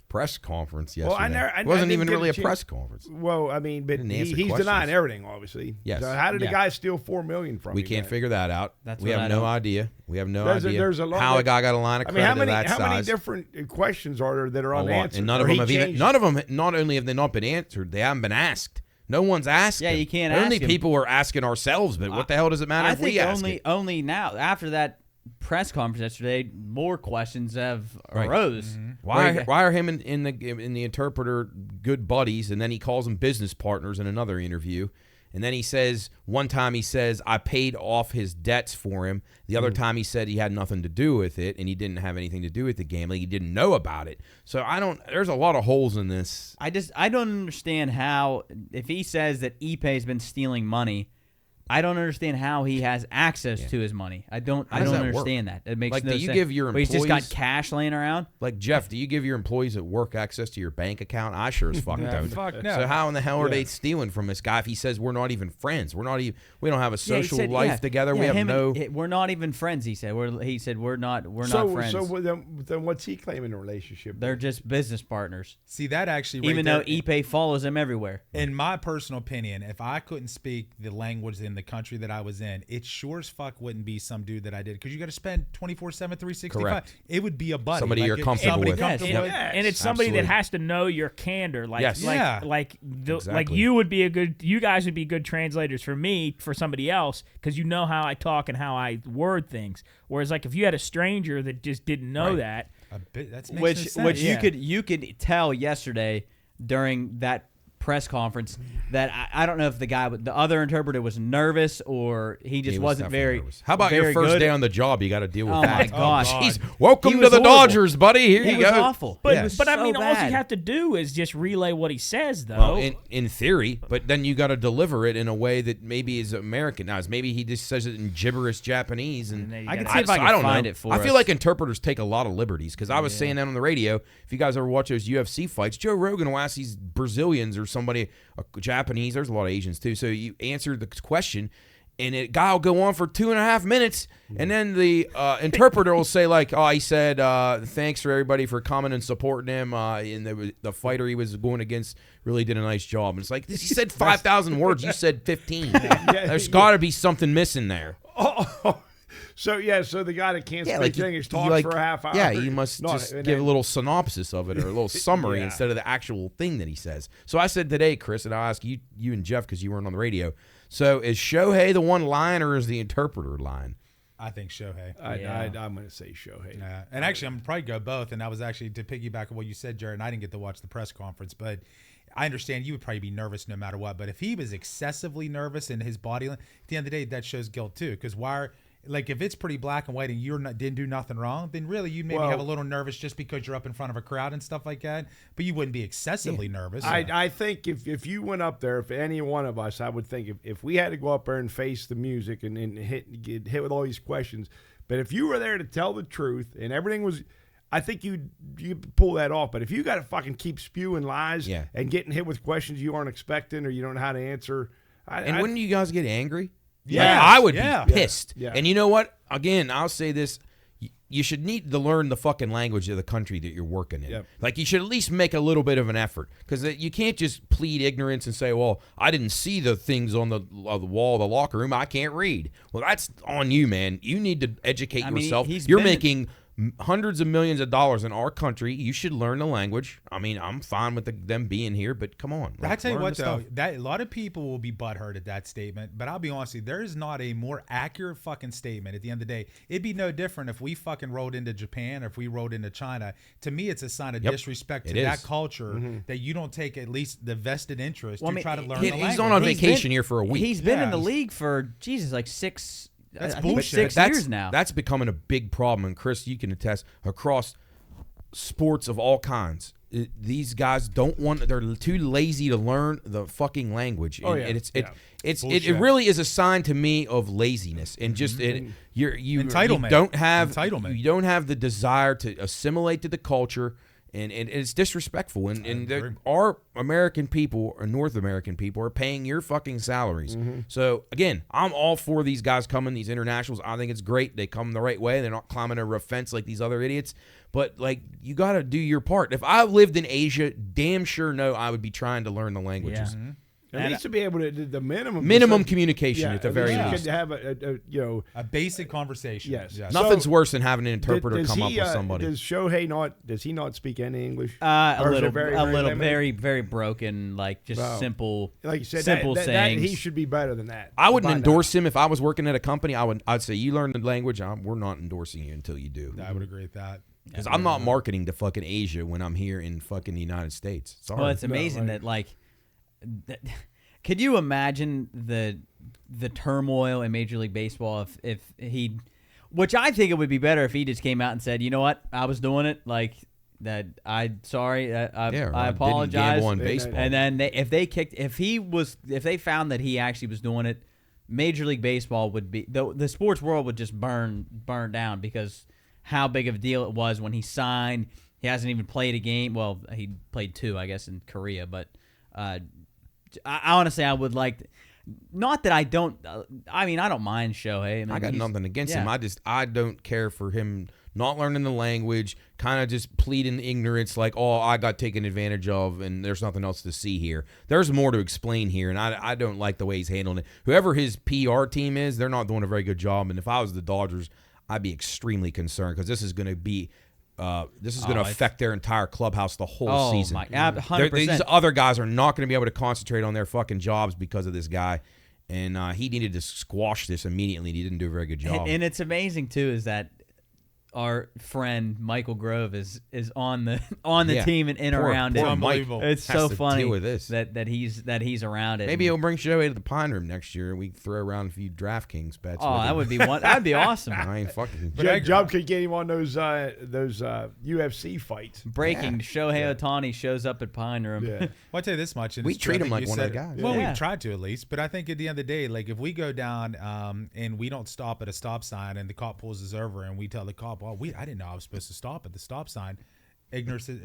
press conference yesterday? Well, it wasn't even really a chance. press conference. Well, I mean, but Didn't answer he's questions. denying everything, obviously. Yes. So how did the Yeah. guy steal $4 million from We you can't guys? figure that out. That's we what have I no don't- idea. We have no There's a- idea there's a lot how that- a guy got a line of I credit mean, of that how many size. different questions are there that are A lot. unanswered? And none of Or them he have even. changed- None of them. Not only have they not been answered, they haven't been asked. No one's asked. Yeah, them. you can't Only ask him. people are asking ourselves. But what the hell does it matter I if we think ask it? only now after that press conference yesterday, more questions have Right. arose. Why are him and the interpreter good buddies, and then he calls them business partners in another interview, and then he says one time he says I paid off his debts for him. The other time he said he had nothing to do with it, and he didn't have anything to do with the gambling. He didn't know about it. So there's a lot of holes in this. I don't understand how, if he says that Ippei's been stealing money, I don't understand how he has access to his money. I don't does that work? understand that. It makes Like, no do you sense. give your But he's just got employees- cash laying around. Like, Jeff, do you give your employees at work access to your bank account? I sure as fuck don't. Fuck no. So how in the hell are they stealing from this guy if he says we're not even friends? We don't have a social life together. We have no. We're not even friends. He said. He said we're not friends. So then what's he claiming the relationship? They're just business partners. See, that actually, right Even there, though Ippei follows him everywhere. in my personal opinion, if I couldn't speak the language in the country that I was in, it sure as fuck wouldn't be some dude that I did, because you got to spend 24/7, 365. Correct. It would be a buddy, Somebody you're comfortable with. comfortable Yes. with. And it's somebody Absolutely. that has to know your candor. Like, Yes. Yeah. like Exactly. you guys would be good translators for me, for somebody else, because you know how I talk and how I word things. Whereas, like, if you had a stranger that just didn't know that, A bit, that's makes Which no sense. which Yeah. you could tell yesterday during that press conference that I don't know if the other interpreter was nervous or he just He was wasn't definitely very. nervous. How about your very first good. day on the job? You got to deal with Oh that. my gosh! Jeez, welcome He to was the horrible. Dodgers, buddy. Here He you was go. awful. but Yes. but I So mean, all you bad. have to do is just relay what he says, though. Well, in theory, but then you got to deliver it in a way that maybe is Americanized. Maybe he just says it in gibberish Japanese, and then you I can gotta- see if I so can don't find know. it for I us. feel like interpreters take a lot of liberties because I was saying that on the radio. If you guys ever watch those UFC fights, Joe Rogan will ask these Brazilians or somebody, a Japanese. There's a lot of Asians too. So you answer the question, and a guy will go on for 2.5 minutes, and then the interpreter will say like, "Oh, he said thanks for everybody for coming and supporting him. And the fighter he was going against really did a nice job." And it's like he said 5,000 words. You said 15. There's got to be something missing there. So the guy that can't speak you- English you talks for a half hour. Yeah, you must No, just and give a then- little synopsis of it or a little summary Yeah. instead of the actual thing that he says. So I said today, Chris, and I'll ask you and Jeff because you weren't on the radio. So is Shohei the one lying or is the interpreter lying? I think Shohei. I'm going to say Shohei. And actually, I'm going to probably go both. And that was actually to piggyback on what you said, Jarrett. And I didn't get to watch the press conference, but I understand you would probably be nervous no matter what. But if he was excessively nervous in his body, at the end of the day, that shows guilt too. Because like if it's pretty black and white and didn't do nothing wrong, then really you maybe have a little nervous just because you're up in front of a crowd and stuff like that. But you wouldn't be excessively nervous. I think if you went up there, if any one of us, I would think if we had to go up there and face the music and get hit with all these questions, but if you were there to tell the truth and everything was, I think you pull that off. But if you got to fucking keep spewing lies and getting hit with questions you aren't expecting or you don't know how to answer, Wouldn't you guys get angry? Yeah, Like, I would be pissed. Yeah. And you know what? Again, I'll say this. You should need to learn the fucking language of the country that you're working in. Yep. Like, you should at least make a little bit of an effort. Because you can't just plead ignorance and say, well, I didn't see the things on the wall of the locker room. I can't read. Well, that's on you, man. You need to educate yourself. You're making hundreds of millions of dollars in our country. You should learn the language. I mean, I'm fine with them being here, but come on. I tell you learn what, the though, stuff. that a lot of people will be butthurt at that statement. But I'll be honest with you, there is not a more accurate fucking statement at the end of the day. It'd be no different if we fucking rode into Japan or if we rode into China. To me, it's a sign of disrespect to that culture that you don't take at least the vested interest to try to learn the language. He's on vacation here for a week. He's been in the league for like 6 That's I think bullshit. 6 years now. That's becoming a big problem, and Chris, you can attest, across sports of all kinds. These guys they're too lazy to learn the fucking language. Oh, And yeah. it really is a sign to me of laziness and just Entitlement. you don't have Entitlement. You don't have the desire to assimilate to the culture, and it's disrespectful. And there are American people or North American people are paying your fucking salaries. So again, I'm all for these guys coming, these internationals. I think it's great. They come the right way. They're not climbing over a fence like these other idiots. But, like, you got to do your part. If I lived in Asia, damn sure I would be trying to learn the languages. Yeah. At least to be able to the minimum communication at the very least. You could have a basic conversation. Yes. Nothing's So, worse than having an interpreter come up with somebody. Does Shohei not speak any English? A Or is it little, very, a very little, limited? very, very broken, like just simple, Like you said, simple that sayings. he should be better than that. I wouldn't by endorse him if I was working at a company. I'd say, you learn the language. We're not endorsing you until you do. I would agree with that. Because I'm not marketing to fucking Asia when I'm here in fucking the United States. Sorry. Well, it's amazing that could you imagine the turmoil in Major League Baseball if he, which I think it would be better if he just came out and said, you know what, I was doing it, like that. I apologize. Didn't gamble on baseball. And then if they found that he actually was doing it, Major League Baseball would be the sports world would just burn down because how big of a deal it was when he signed. He hasn't even played a game. Well, he played 2, I guess, in Korea. But I honestly, I would like. Not that I don't. I mean, I don't mind Shohei. I got nothing against him. I don't care for him not learning the language, kind of just pleading ignorance, like, oh, I got taken advantage of, and there's nothing else to see here. There's more to explain here, and I don't like the way he's handling it. Whoever his PR team is, they're not doing a very good job. And if I was the Dodgers, I'd be extremely concerned because this is going to be. This is going to affect their entire clubhouse the whole season. 100%. These other guys are not going to be able to concentrate on their fucking jobs because of this guy, and he needed to squash this immediately. He didn't do a very good job. And it's amazing too is that our friend Michael Grove is on the team and in around it. Unbelievable. It's Has so to funny deal with this. that he's around it. Maybe he'll bring Shohei to the Pine Room next year, and we throw around a few DraftKings bets. Oh, with that him. would be that'd be awesome. I ain't fucking. Job could get him on those UFC fights. Breaking: Shohei Ohtani shows up at Pine Room. Yeah. Well, I'll tell you this much. And We it's true, treat I him think like you one of said the it. guys. Well, Yeah. we've tried to at least. But I think at the end of the day, like if we go down and we don't stop at a stop sign and the cop pulls us over and we tell the cop, well, I didn't know I was supposed to stop at the stop sign. Ignorance is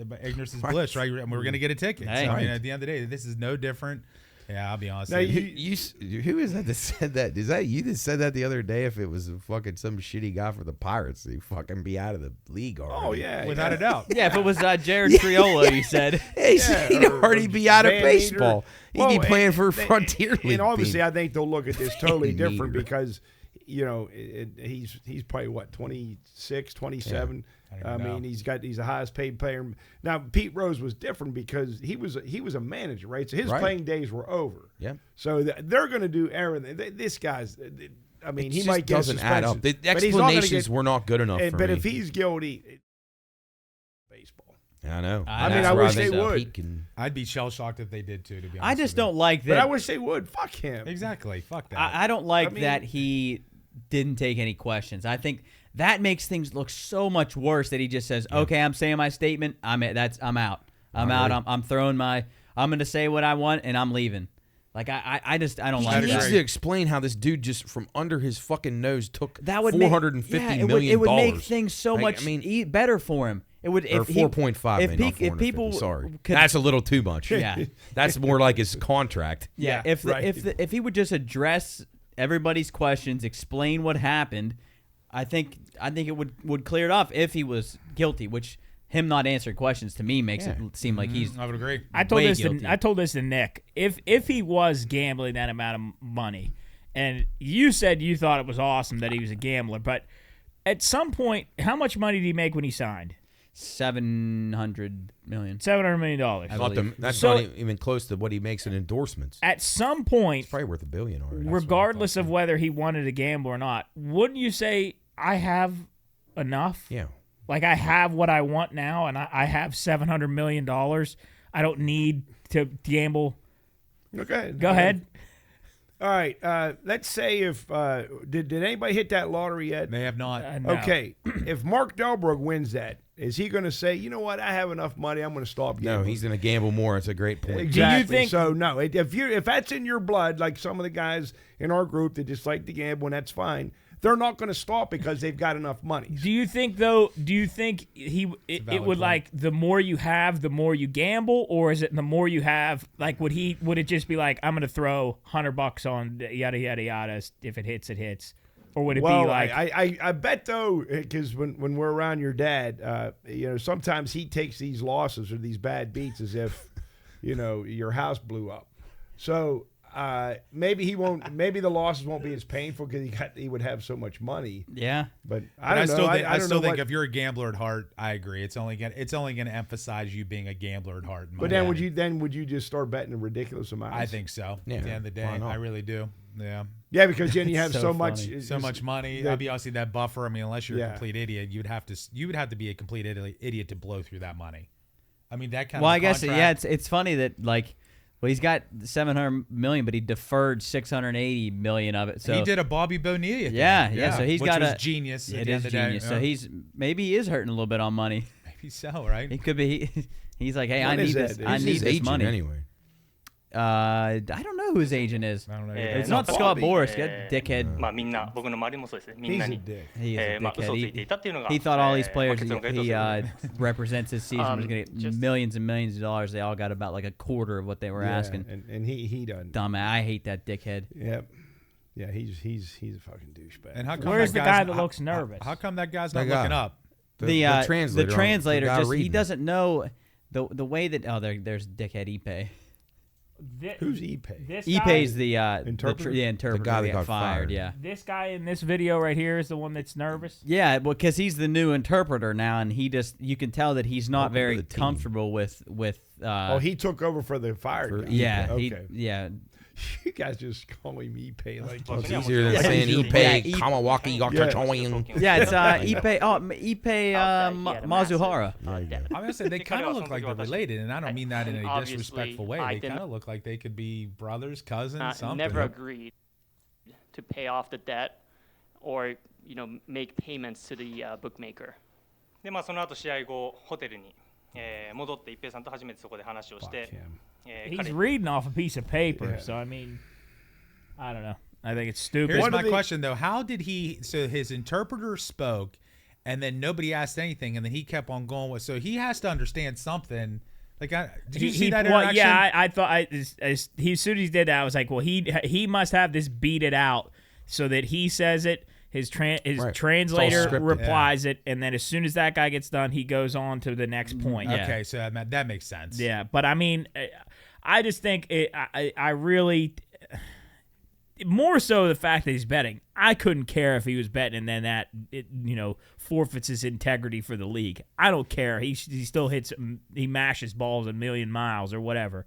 bliss, right? And we're going to get a ticket. Hey. So, I mean, at the end of the day, this is no different. Yeah, I'll be honest. Now, with you. Who is that said that? Is that you that said that the other day? If it was fucking some shitty guy for the Pirates, he'd fucking be out of the league already. Oh yeah, Without a doubt. Yeah, if it was Jared Triolo, you said. He'd already be out of Van baseball. Meter. He'd be Well, playing for and- Frontier League. And obviously, team. I think they'll look at this totally Van different Meter. because, he's probably what 26, 27. I mean, he's the highest paid player. Now Pete Rose was different because he was a manager, right? So his playing days were over. Yep. So they're going to do everything. This guy's. I mean, he It might just get a doesn't add up. suspension, The but he's not gonna explanations get- were not good enough for But me. if he's guilty, baseball. I know. I mean, That's I where wish think they would. Pete can- I'd be shell shocked if they did too. To be honest, I just with you. don't like But I that. wish they would. Fuck him. Exactly. Fuck that. I don't like I mean- that he didn't take any questions. I think that makes things look so much worse that he just says, "Okay, I'm saying my statement. I'm out. I'm out. I'm throwing my. I'm going to say what I want and I'm leaving." Like I don't He like needs that. to explain how this dude just from under his fucking nose took That would $450 million. It would make things so much I mean, better for him. It would or if he- 4.5 if, million, pe- not if people 450. Sorry, could, that's a little too much. Yeah. That's more like his contract. Yeah, Yeah, if right. if he would just address everybody's questions, explain what happened, I think it would clear it off if he was guilty. Which him not answering questions to me makes it seem like he's. I would agree. I told way this guilty. to Nick. If he was gambling that amount of money, and you said you thought it was awesome that he was a gambler, but at some point, how much money did he make when he signed? $700 million. $700 million. That's So- not even close to what he makes in endorsements. At some point, It's probably worth $1 billion already. regardless of whether he wanted to gamble or not, wouldn't you say, I have enough? Yeah. Like, I have what I want now, and I have $700 million. I don't need to gamble. Okay. Go ahead. All right. Let's say if did anybody hit that lottery yet? They have not. No. Okay. If Mark Delbrook wins that, is he going to say, you know what? I have enough money. I'm going to stop gambling. No, he's going to gamble more. It's a great point. Exactly. Do you think- so? No. If that's in your blood, like some of the guys in our group that just like to gamble, and that's fine. They're not going to stop because they've got enough money. Do you think though? Do you think it would point. like the more you have, the more you gamble, or is it the more you have? Like would it just be like I'm going to throw $100 on yada yada yada if it hits, it hits, or would it be like I bet though, because when we're around your dad, sometimes he takes these losses or these bad beats as if your house blew up. So. Maybe he won't. Maybe the losses won't be as painful because he would have so much money. Yeah, but I don't know. I still think what, if you're a gambler at heart, I agree. It's only gonna emphasize you being a gambler at heart. But then would you just start betting a ridiculous amount? I think so. Yeah. At the end of the day, Why not? I really do. Yeah. Yeah, because then you have So so funny. much, So much money. that- Obviously, that buffer. I mean, unless you're Yeah. a complete idiot, you would have to be a complete idiot to blow through that money. I mean, that kind well, of I guess contract, it's funny that like. Well, he's got $700 million, but he deferred $680 million of it. So he did a Bobby Bonilla thing. Yeah. So he's which got was a genius. It at the is end of the day. genius. So Yeah. maybe he is hurting a little bit on money. Maybe so, right? He could be. He's like, hey, When I is need that? this. I He's need his this agent money. anyway. I don't know who his agent is. I don't know. It's no, not Bobby. Scott Boras. That dickhead. まあみんな僕の周りもそうですね。みん He's な a に dick. He is a まあ嘘をつい dickhead. ていたっていうのが He thought all these まあ players 結論から he 言うと represents his season was going to get just- millions and millions of dollars. They all got about like a quarter of what they were Yeah, asking. and he done. Dumb. I hate that dickhead. Yep. Yeah, he's a fucking douchebag. And how come Where's that the guy's guy that looks nervous? How come that guy's That not guy. looking up? The translator just he reading. doesn't know the way that there's dickhead Ippei. Who's Ippei? This Ippei's guy, the Interpreter? interpreter. The guy that got got fired. Yeah. this guy in this video right here is the one that's nervous. Yeah, well, because he's the new interpreter now, and you can tell that he's not Welcome to very the team. comfortable with. He took over for the fired guy. yeah, Okay. yeah. You guys just call him Ippei like Well, it's Yeah, easier than yeah, saying yeah, Ippei, yeah, Kamawaki, Yakachoing. Yeah, it's Ippei. Oh, Ippei Mazuhara. I'm gonna say they kind of look like they're related, and I don't mean that in a Obviously, disrespectful way. I They didn't- kind of look like they could be brothers, cousins, something. never agreed to pay off the debt or make payments to the bookmaker. でまあその後試合後ホテルに戻って一平さんと初めてそこで話をし Fuck て him. He's reading off a piece of paper, Yeah. so I mean, I don't know. I think it's stupid. Here's What my do they- question though: how did he? So his interpreter spoke, and then nobody asked anything, and then he kept on going with. So he has to understand something. Like, did you see that interaction? Yeah, I thought as soon as he did that, I was like, well, he must have this beat it out so that he says it. His Right. translator scripted. replies it, and then as soon as that guy gets done, he goes on to the next point. Yeah. Okay, so that makes sense. Yeah, but I mean, I just think I really more so the fact that he's betting. I couldn't care if he was betting and then that forfeits his integrity for the league. I don't care. He still he mashes balls a million miles or whatever.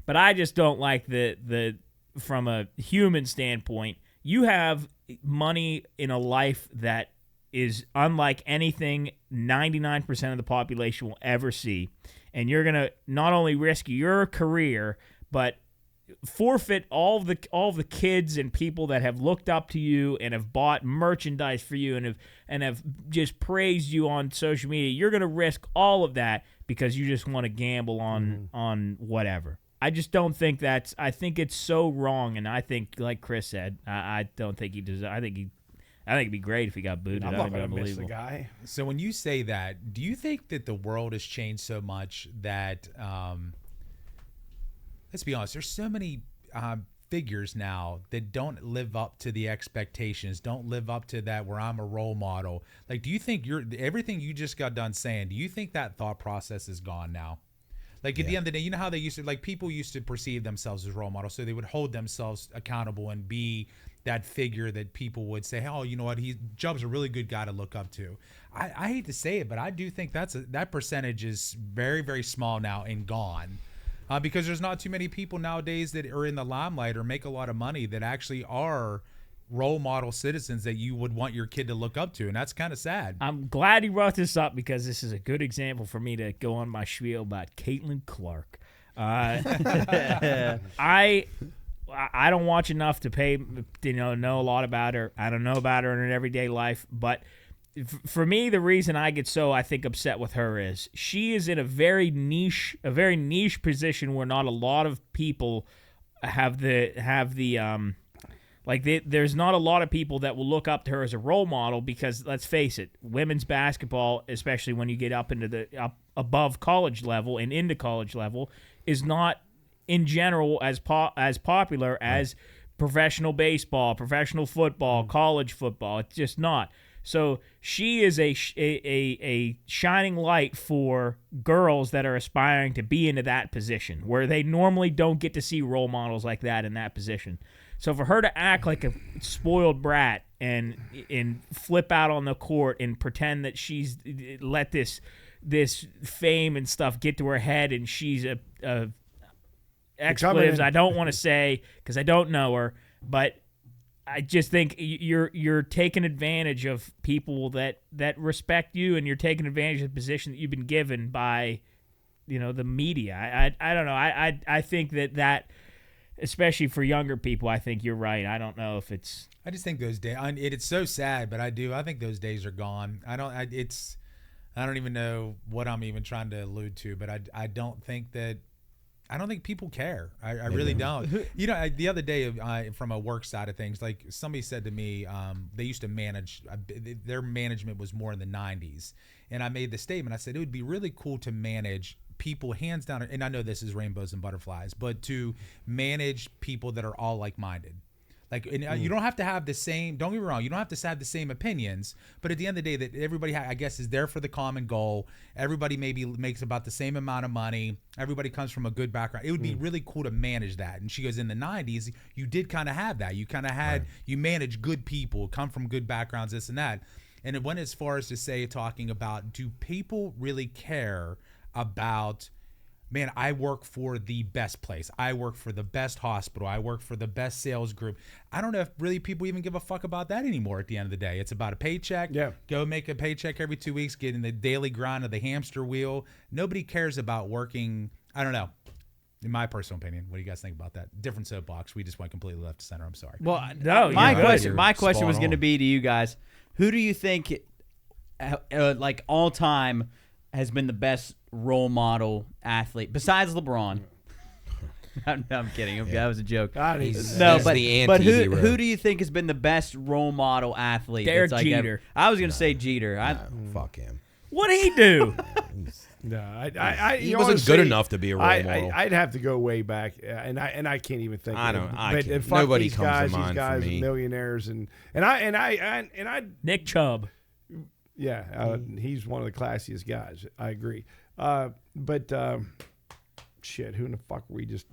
But I just don't like the from a human standpoint. You have money in a life that is unlike anything 99% of the population will ever see. And you're going to not only risk your career, but forfeit all the kids and people that have looked up to you and have bought merchandise for you and have just praised you on social media. You're going to risk all of that because you just want to gamble on whatever. I just don't think I think it's so wrong, and I think, like Chris said, I don't think he deserves. I think it'd be great if he got booted. I'm I not think it'd going be to miss the unbelievable. guy. So when you say that, do you think that the world has changed so much that, let's be honest, there's so many figures now that don't live up to the expectations, don't live up to that where I'm a role model. Like, do you think everything you just got done saying, do you think that thought process is gone now? Like at the end of the day, you know how they used to, like people used to perceive themselves as role models, so they would hold themselves accountable and be that figure that people would say, oh, you know what, Jub's a really good guy to look up to. I hate to say it, but I do think that percentage is very, very small now and gone. Because there's not too many people nowadays that are in the limelight or make a lot of money that actually are role model citizens that you would want your kid to look up to, and that's kind of sad. I'm glad he brought this up because this is a good example for me to go on my spiel about Caitlin Clark. I I don't watch enough to know a lot about her. I don't know about her in her everyday life, but for me, the reason I get so, I think, upset with her is she is in a very niche position where not a lot of people there's not a lot of people that will look up to her as a role model because, let's face it, women's basketball, especially when you get up into above college level and into college level, is not in general as popular as professional baseball, professional football, college football. It's just not. So she is a shining light for girls that are aspiring to be into that position where they normally don't get to see role models like that in that position. So for her to act like a spoiled brat and flip out on the court and pretend that she's let this fame and stuff get to her head and she's a expletives I don't want to say because I don't know her, but I just think you're taking advantage of people that respect you, and you're taking advantage of the position that you've been given by, the media. I don't know. I think that especially for younger people, I think you're right. I don't know if it's. I just think those days. It's so sad, but I think those days are gone. I don't even know what I'm even trying to allude to, but I don't think people care. I really don't. The other day from a work side of things, like somebody said to me, they used to manage, their management was more in the 90s. And I made the statement, I said, it would be really cool to manage people hands down. And I know this is rainbows and butterflies, but to manage people that are all like-minded. Like, and you don't have to have the same, don't get me wrong, you don't have to have the same opinions, but at the end of the day, that everybody, I guess, is there for the common goal. Everybody maybe makes about the same amount of money. Everybody comes from a good background. It would be really cool to manage that. And she goes, in the 90s, you did kind of have that. You kind of had, you manage good people, come from good backgrounds, this and that. And it went as far as to say, talking about, do people really care about, man, I work for the best place. I work for the best hospital. I work for the best sales group. I don't know if really people even give a fuck about that anymore at the end of the day. It's about a paycheck. Yeah. Go make a paycheck every 2 weeks, get in the daily grind of the hamster wheel. Nobody cares about working. I don't know. In my personal opinion, what do you guys think about that? Different soapbox. We just went completely left to center. I'm sorry. Well, no, my question was going to be to you guys. Who do you think, like all time, has been the best role model athlete besides LeBron? I'm kidding. That was a joke. But who do you think has been the best role model athlete? Derek Jeter. I was going to say Jeter. Fuck him. What did he do? No, he wasn't good enough to be a role model. I'd have to go way back, and I can't even think. Nobody comes to mind these guys, for me. Millionaires, and I Nick Chubb. Yeah, he's one of the classiest guys. I agree. Shit, who in the fuck were we just?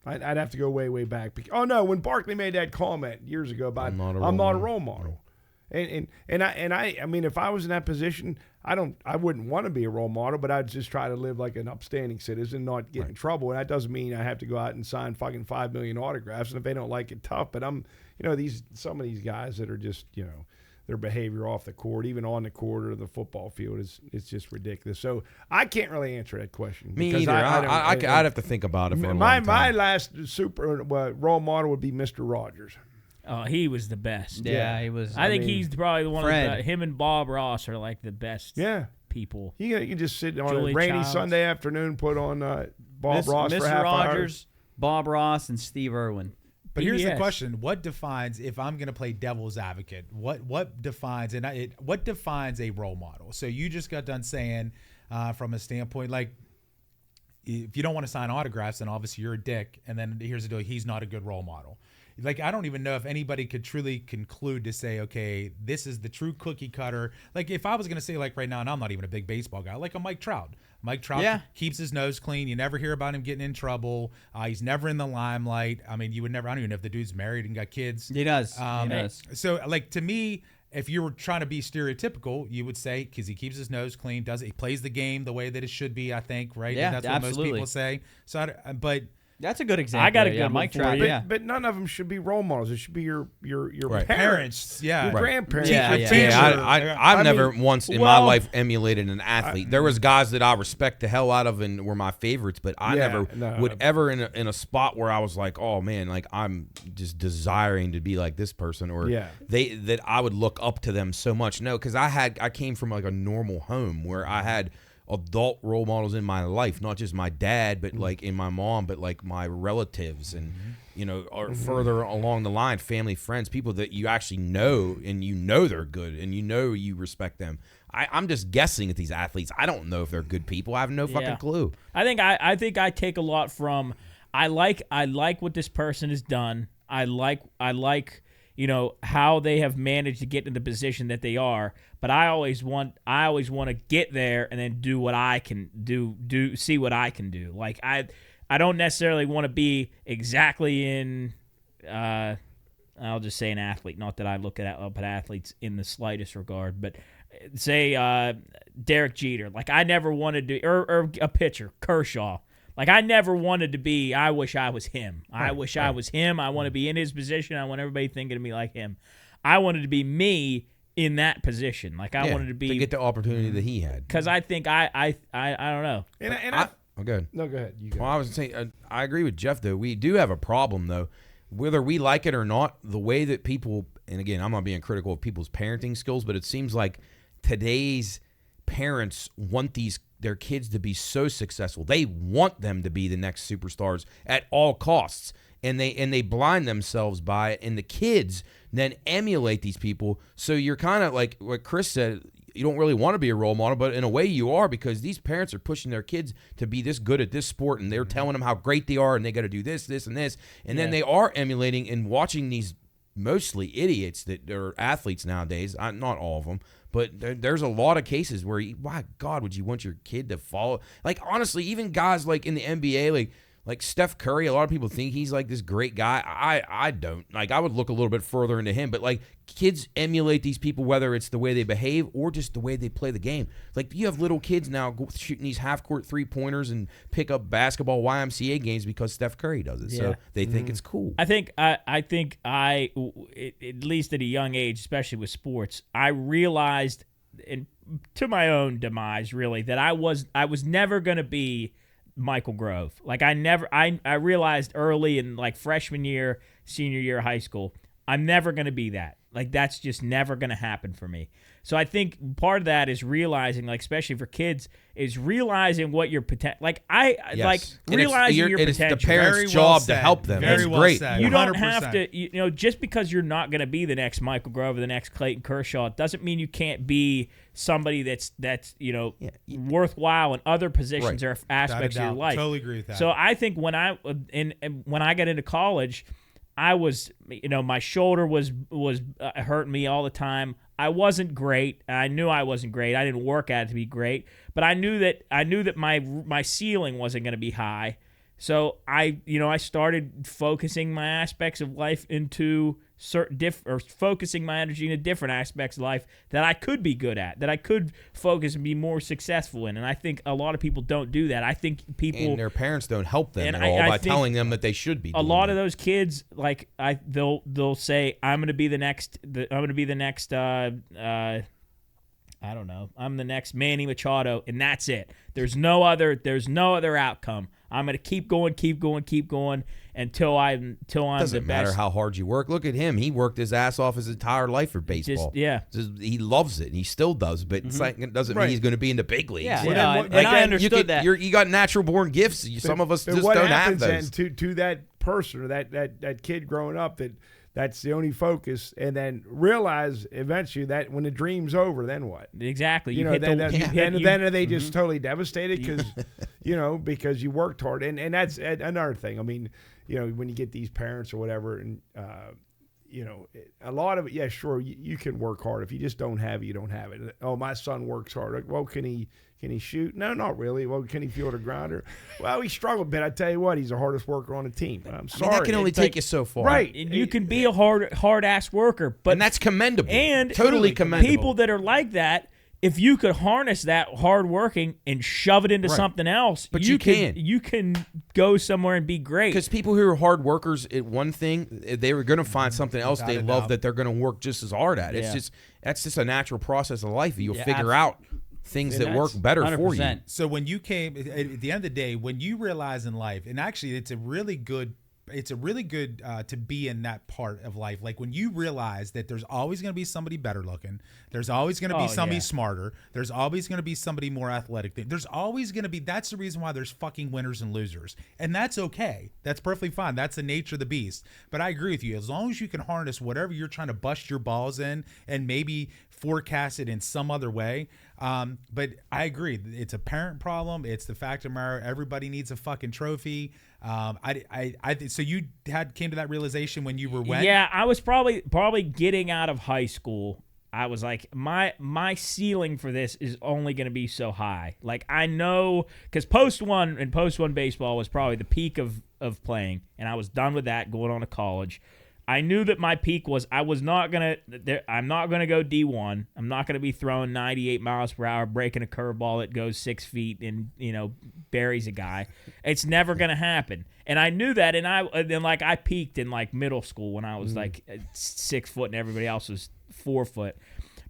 I'd have to go way back. Oh no, when Barkley made that comment years ago about I'm not a role model. And I mean, if I was in that position, I wouldn't want to be a role model, but I'd just try to live like an upstanding citizen, not get in trouble. And that doesn't mean I have to go out and sign fucking 5 million autographs. And if they don't like it, tough. But some of these guys that are just, their behavior off the court, even on the court or the football field, it's just ridiculous. So I can't really answer that question. Me either. I'd have to think about it for a long time. My last super role model would be Mr. Rogers. Oh, he was the best. Yeah, he was. I think he's probably the one of him and Bob Ross are like the best people. You can just sit on a rainy Sunday afternoon, put on Bob Ross for half Rogers, Bob Ross, and Steve Irwin. But here's the question: what defines, if I'm going to play devil's advocate, what defines a role model? So you just got done saying, from a standpoint, like, if you don't want to sign autographs, then obviously you're a dick. And then here's the deal: he's not a good role model. Like, I don't even know if anybody could truly conclude to say, okay, this is the true cookie cutter. Like, if I was going to say, like, right now, and I'm not even a big baseball guy, like a Mike Trout. Mike Trout keeps his nose clean. You never hear about him getting in trouble. He's never in the limelight. I mean, I don't even know if the dude's married and got kids. He does. He does. So, like, to me, if you were trying to be stereotypical, you would say, because he keeps his nose clean, he plays the game the way that it should be, I think, right? Yeah, and that's absolutely. what most people say. So, but That's a good example. I got a there, good one Mike for Trout. you. Yeah. But none of them should be role models. It should be your Right. parents, Yeah. your Right. grandparents, Yeah, your yeah. teacher. Yeah, I've I never mean, once in my life emulated an athlete. There was guys that I respect the hell out of and were my favorites, but I never would ever in a spot where I was like, oh man, like I'm just desiring to be like this person, or that I would look up to them so much. No, because I came from like a normal home where I had adult role models in my life, not just my dad, but like in my mom, but like my relatives and or further along the line, family, friends, people that you actually know and they're good and you respect them. I'm just guessing at these athletes. I don't know if they're good people. I have no fucking clue. I think I take a lot from I like what this person has done. I like how they have managed to get in the position that they are, but I always want to get there and then do what I can do see what I can do. Like I don't necessarily want to be exactly in I'll just say an athlete, not that I look up at athletes in the slightest regard, but say Derek Jeter. Like I never wanted to, or a pitcher, Kershaw. Like I never wanted to be. I wish I was him. I wish I was him. I want to be in his position. I want everybody thinking of me like him. I wanted to be me in that position. Like I wanted to be to get the opportunity that he had. Because I think I don't know. Go ahead. No, go ahead. You go. Well, I was saying I agree with Jeff though. We do have a problem though, whether we like it or not. The way that people, and again, I'm not being critical of people's parenting skills, but it seems like today's parents want their kids to be so successful. They want them to be the next superstars at all costs, and they blind themselves by it. And the kids then emulate these people. So you're kind of like what Chris said. You don't really want to be a role model, but in a way you are, because these parents are pushing their kids to be this good at this sport, and they're telling them how great they are, and they got to do this, this, and this, and then they are emulating and watching these mostly idiots that are athletes nowadays. Not all of them. But there's a lot of cases where, my God, would you want your kid to follow? Like, honestly, even guys like in the NBA, like Steph Curry, a lot of people think he's like this great guy. I don't. Like, I would look a little bit further into him. But, like, kids emulate these people, whether it's the way they behave or just the way they play the game. Like, you have little kids now shooting these half-court three-pointers and pick up basketball YMCA games because Steph Curry does it. So they think it's cool. I think at least at a young age, especially with sports, I realized, and to my own demise, really, that I was never going to be Michael Grove. Like I realized early in like freshman year, senior year of high school, I'm never going to be that. Like that's just never going to happen for me. So I think part of that is realizing, like especially for kids, is realizing what your potential. Like realizing your potential. It's the parents' job to help them. Very That's well great. said. You 100%. don't have to, just because you're not going to be the next Michael Grove or the next Clayton Kershaw, it doesn't mean you can't be somebody that's worthwhile in other positions or aspects of your life. Totally agree with that. So I think when I got into college, I was, my shoulder was hurting me all the time. I wasn't great. I knew I wasn't great. I didn't work at it to be great, but I knew that my ceiling wasn't going to be high. So I started focusing my aspects of life into focusing my energy into different aspects of life that I could be good at, that I could focus and be more successful in. And I think a lot of people don't do that. I think people and their parents don't help them at I all by think telling them that they should be. A lot of those kids, like they'll say, I'm going to be the next. I don't know. I'm the next Manny Machado, and that's it. There's no other outcome. I'm going to keep going until I'm Doesn't matter how hard you work. Look at him. He worked his ass off his entire life for baseball. He loves it, and he still does. But it's like, it doesn't mean he's going to be in the big leagues. Yeah, and I understood that. You got natural born gifts. Some of us just what don't have happens those. then to that person or that kid growing up that's the only focus, and then realize eventually that when the dream's over, then what? Exactly. Then are they just totally devastated because you worked hard, and that's another thing. I mean, when you get these parents or whatever, and a lot of it, yeah, sure, you can work hard. If you just don't have it, you don't have it. Oh, my son works hard. Well, can he shoot? No, not really. Well, can he field a grounder? Well, he struggled a bit. I tell you what, he's the hardest worker on the team. I'm sorry. That can only take you so far. Right. And you can be a hard ass worker, but and that's commendable. And totally commendable. People that are like that, if you could harness that hard working and shove it into something else, but you can go somewhere and be great. Because people who are hard workers at one thing, they were going to find something else they love that they're going to work just as hard at. It's just that's just a natural process of life. You'll figure out things that work better 100%. For you. So when you came at the end of the day, when you realize in life, and actually it's a really good to be in that part of life. Like when you realize that there's always going to be somebody better looking, there's always going to be somebody smarter, there's always going to be somebody more athletic. There's always going to be, that's the reason why there's fucking winners and losers. And that's okay. That's perfectly fine. That's the nature of the beast. But I agree with you. As long as you can harness whatever you're trying to bust your balls in and maybe forecast it in some other way. But I agree. It's a parent problem. It's the fact of the matter. Everybody needs a fucking trophy. So you came to that realization when you were when? Yeah, I was probably getting out of high school. I was like, my ceiling for this is only going to be so high. Like I know, because post one baseball was probably the peak of playing, and I was done with that, going on to college. I knew that my peak was I'm not gonna go D1. I'm not gonna be throwing 98 miles per hour, breaking a curveball that goes 6 feet and buries a guy. It's never gonna happen. And I knew that. And I peaked in like middle school when I was like 6 foot and everybody else was 4 foot.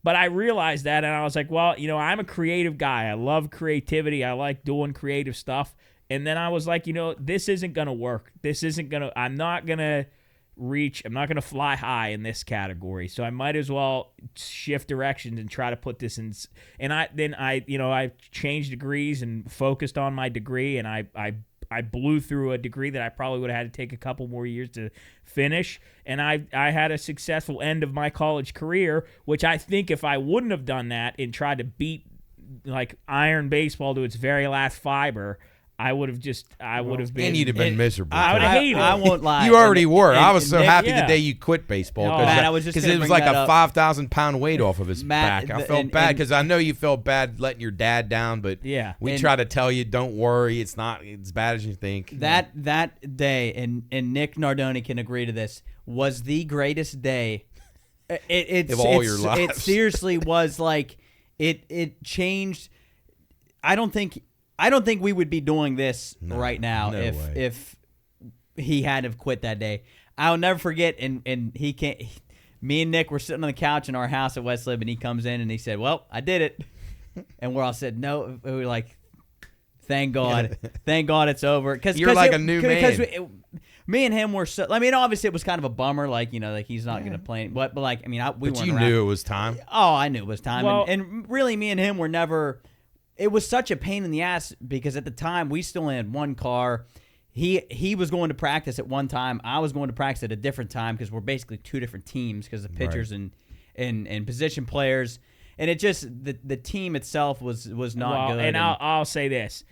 But I realized that, and I was like, well, I'm a creative guy. I love creativity. I like doing creative stuff. And then I was like, this isn't gonna work. I'm not gonna fly high in this category, so I might as well shift directions and try to put this in. And I changed degrees and focused on my degree, and I blew through a degree that I probably would have had to take a couple more years to finish. And I had a successful end of my college career, which I think if I wouldn't have done that and tried to beat like iron baseball to its very last fiber, I would have been. And you'd have been miserable. I would have hated it. I won't lie. You already were. I was so Nick, happy the day you quit baseball because it was like a 5,000 pound weight off of his back. I felt bad because I know you felt bad letting your dad down, but we try to tell you, don't worry, it's not as bad as you think. That day, and Nick Nardoni can agree to this, was the greatest day. Of all your lives. It seriously was like it changed. I don't think we would be doing this right now if he hadn't have quit that day. I'll never forget, and he can't. Me and Nick were sitting on the couch in our house at West Lib, and he comes in and he said, "Well, I did it," and we're all said, "No." We were like, "Thank God, thank God it's over." Because you're like a new man. Me and him were so. I mean, obviously it was kind of a bummer, like like he's not going to play. But like, I mean, we weren't around. Knew it was time. Oh, I knew it was time, Well, and really, me and him were never. It was such a pain in the ass because at the time we still had one car. He was going to practice at one time. I was going to practice at a different time because we're basically two different teams because of pitchers and position players. And it just the team itself was not good. And I'll say this.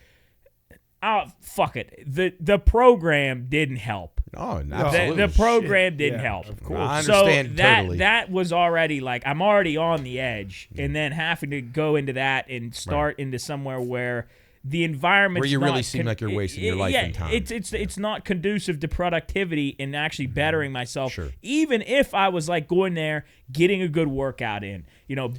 Fuck it. The program didn't help. Oh, absolutely. The program didn't help. Of course. I understand totally. That was already like, I'm already on the edge, and then having to go into that and start into somewhere where the environment where you really seem like you're wasting your life and time. It's not conducive to productivity and actually bettering myself. Sure. Even if I was like going there, getting a good workout in,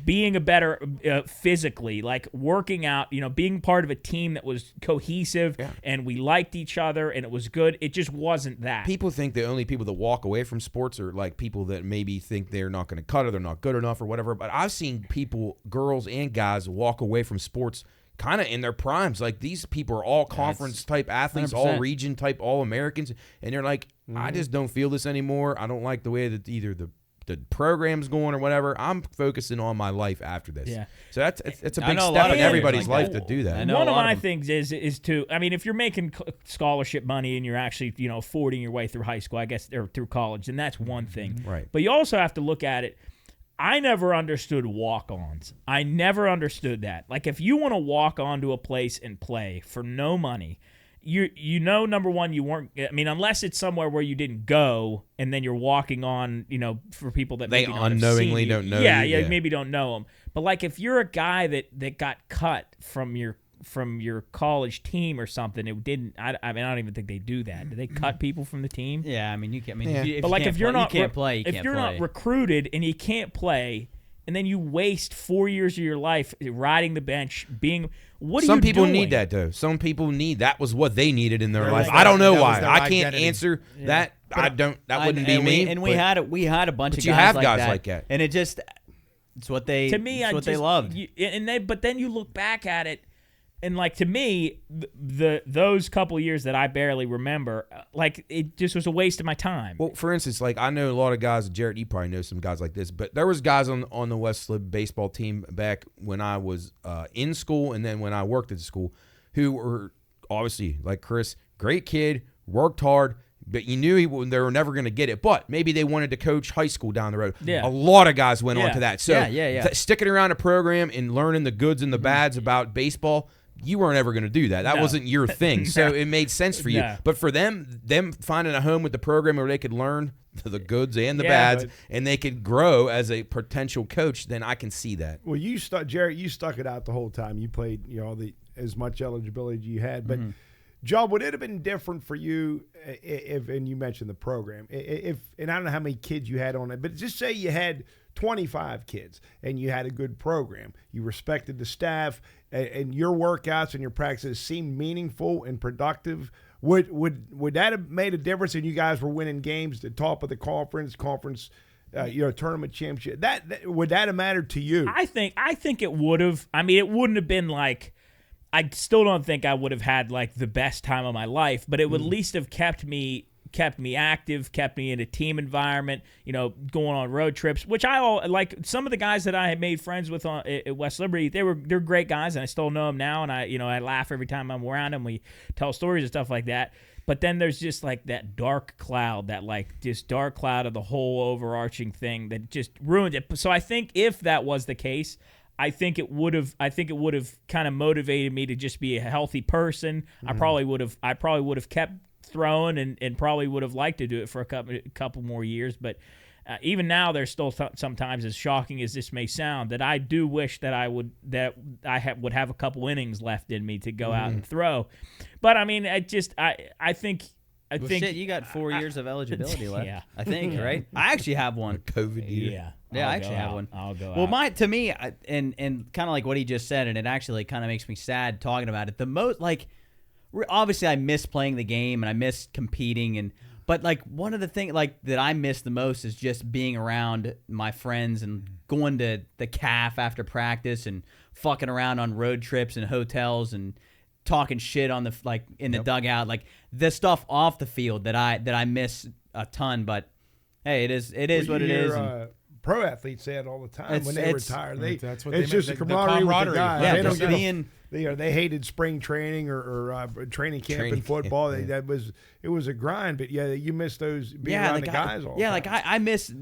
being a better physically, like working out, being part of a team that was cohesive and we liked each other and it was good. It just wasn't that. People think the only people that walk away from sports are like people that maybe think they're not going to cut or they're not good enough or whatever. But I've seen people, girls and guys, walk away from sports kind of in their primes. Like these people are all conference type athletes, 100%. all region type, all Americans, and they're like, I just don't feel this anymore. I don't like the way that either the program's going or whatever. I'm focusing on my life after this. Yeah. So it's a I big know a step lot in of everybody's like life that. to do that. I know One a of lot my of things is to, I mean, if you're making scholarship money and you're actually, affording your way through high school, I guess, or through college, then that's one thing. Right. But you also have to look at it. I never understood walk-ons. I never understood that. Like, if you want to walk onto a place and play for no money, number one, you weren't. I mean, unless it's somewhere where you didn't go, and then you're walking on, for people that They maybe not unknowingly have seen don't know Yeah, you, yeah. maybe don't know them. But like, if you're a guy that got cut from your college team or something, it didn't. I mean, I don't even think they do that. Do they cut people from the team? Yeah, I mean, you can't. I mean, Yeah. if But like, if you're not recruited and you can't play, and you can't play, and then you waste 4 years of your life riding the bench, being what are Some you people doing? need that though. Some people need that was what they needed in their life. like I don't know that was why. their I can't identity. answer that. I don't. That wouldn't be and me. we had a bunch but of you guys have like guys that, like that. and it's what they To me, it's what they loved. But then you look back at it, and like to me, those couple years that I barely remember, like it just was a waste of my time. Well, for instance, like I know a lot of guys. Jarrett, you probably know some guys like this, but there was guys on the West Slip baseball team back when I was in school, and then when I worked at the school, who were obviously like Chris, great kid, worked hard. But you knew they were never going to get it. But maybe they wanted to coach high school down the road. Yeah. A lot of guys went on Yeah. to that. So sticking around a program and learning the goods and the bads about baseball, you weren't ever going to do that. That wasn't your thing. So it made sense for you. No. But for them finding a home with the program where they could learn the goods and the bads, and they could grow as a potential coach, then I can see that. Well, Jarrett, you stuck it out the whole time. You played, as much eligibility as you had. But, Joe, would it have been different for you if, and you mentioned the program, and I don't know how many kids you had on it, but just say you had 25 kids and you had a good program. You respected the staff, and your workouts and your practices seemed meaningful and productive. Would that have made a difference? And you guys were winning games, the top of the conference, tournament championship. That would that have mattered to you? I think it would have. I mean, it wouldn't have been like. I still don't think I would have had like the best time of my life, but it would at least have kept me active, kept me in a team environment, going on road trips, which like some of the guys that I had made friends with at West Liberty, they're great guys, and I still know them now, and I laugh every time I'm around them. We tell stories and stuff like that. But then there's just like that dark cloud of the whole overarching thing that just ruined it. So I think if that was the case, I think it would have kind of motivated me to just be a healthy person. I probably would have kept throwing and probably would have liked to do it for a couple more years. But even now, there's still sometimes, as shocking as this may sound, that I do wish that I would have a couple innings left in me to go out and throw. But I mean, I think. Shit, you got 4 years of eligibility left. Yeah. I think, right? I actually have one. COVID year. Yeah, I actually have one. I'll go well, out. to me, and kind of like what he just said, and it actually kind of makes me sad talking about it. The most, like, obviously I miss playing the game and I miss competing, but like one of the things like that I miss the most is just being around my friends and going to the CAF after practice and fucking around on road trips and hotels and talking shit on the in the dugout, like the stuff off the field that I miss a ton. But hey, it is what it is. Pro athletes say it all the time when they retire. That's what it's they just meant, a the camaraderie with the camaraderie. guys. Yeah, they just don't being. They hated spring training or training camp in football. It was a grind. But yeah, you miss those being around the guys all the time. Like I miss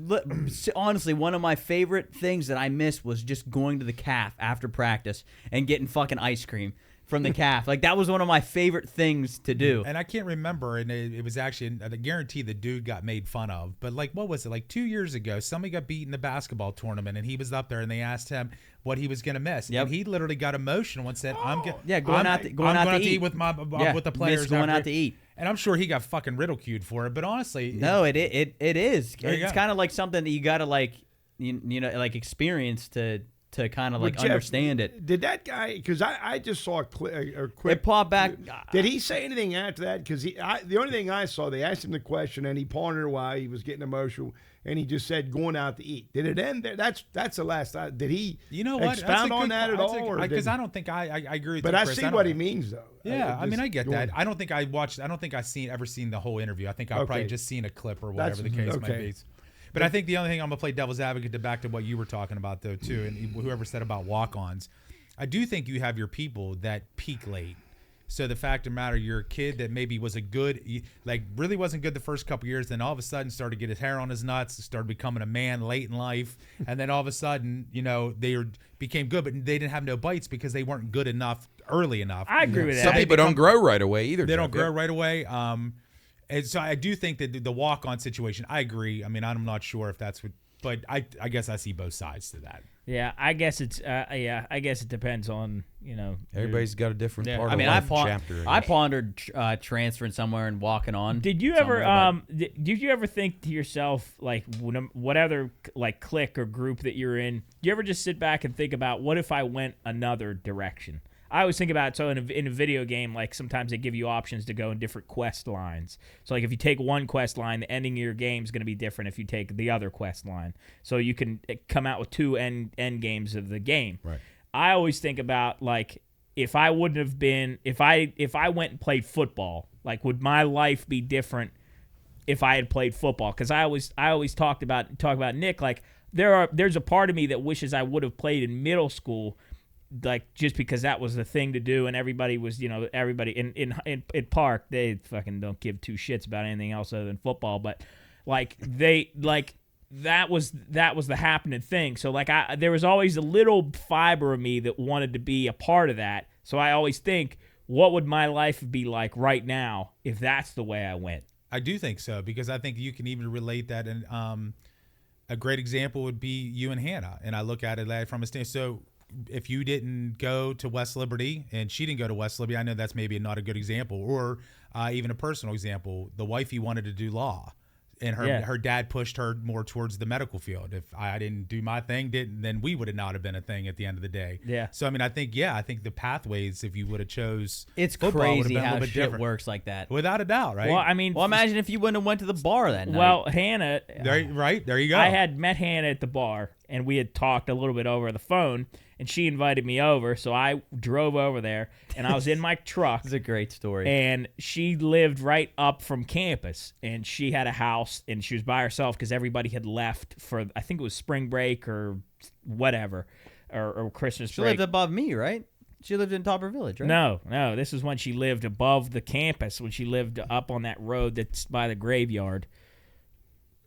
honestly one of my favorite things that I miss was just going to the CAF after practice and getting fucking ice cream from the CAF. Like that was one of my favorite things to do. And I can't remember, and it was actually, I guarantee the dude got made fun of, but like, what was it, like 2 years ago, somebody got beat in the basketball tournament, and he was up there, and they asked him what he was going to miss. Yep. And he literally got emotional and said, I'm going out to eat with the players. Miss going out to eat. And I'm sure he got fucking ridiculed for it, but honestly. No, it is. It's go. kind of like something that you got to like, like experience to kind of like Jeff, understand it. Did that guy? Because I just saw a quick. It popped back. Did he say anything after that? Because the only thing I saw, they asked him the question, and he pondered why he was getting emotional, and he just said going out to eat. Did it end there? That's the last. Did he? Expound on that at all? Because I don't think I agree with. But you, I Chris. see what he means though. Yeah, I mean, I get that. I don't think I watched. I don't think I've ever seen the whole interview. I think I've probably just seen a clip or whatever the case might be. But I think the only thing I'm going to play devil's advocate to back to what you were talking about, though, too, and whoever said about walk-ons, I do think you have your people that peak late. So the fact of the matter, you're a kid that maybe was really wasn't good the first couple years, then all of a sudden started to get his hair on his nuts, started becoming a man late in life, and then all of a sudden, they became good, but they didn't have no bites because they weren't good enough early enough. I agree with that. Some people don't grow right away either. They don't grow right away. And so I do think that the walk-on situation, I agree. I mean, I'm not sure if that's what But I guess I see both sides to that. Yeah, I guess it's I guess it depends on, Everybody's got a different part I mean, of life chapter. I pondered transferring somewhere and walking on. Did you ever did you ever think to yourself, like, whatever like clique or group that you're in, do you ever just sit back and think about, what if I went another direction? I always think about it. So in a video game, like, sometimes they give you options to go in different quest lines. So like if you take one quest line, the ending of your game is going to be different if you take the other quest line. So you can come out with two end games of the game. Right. I always think about, like, if I wouldn't have been, if I went and played football, like, would my life be different if I had played football? Because I always talk about Nick, like, there's a part of me that wishes I would have played in middle school, like, just because that was the thing to do, and everybody was, everybody in Park, they fucking don't give two shits about anything else other than football, but like that was the happening thing. So like there was always a little fiber of me that wanted to be a part of that. So I always think, what would my life be like right now if that's the way I went? I do think so, because I think you can even relate that, and a great example would be you and Hannah, and I look at it from a stand. So if you didn't go to West Liberty and she didn't go to West Liberty, I know that's maybe not a good example, or even a personal example. The wifey wanted to do law, and her dad pushed her more towards the medical field. If I didn't do my thing, then we would have not have been a thing at the end of the day. Yeah. So I mean, I think the pathways, if you would have chose, It's football, would have crazy been a how little bit shit different. works like that. Without a doubt, right? Well, I mean, imagine if you wouldn't have went to the bar that night. well, Hannah, there you go. I had met Hannah at the bar, and we had talked a little bit over the phone, and she invited me over, so I drove over there, and I was in my truck. It's a great story. And she lived right up from campus, and she had a house, and she was by herself because everybody had left for, I think it was spring break or whatever, or Christmas She break. lived above me, right? She lived in Topper Village, right? No, this is when she lived above the campus, when she lived up on that road that's by the graveyard.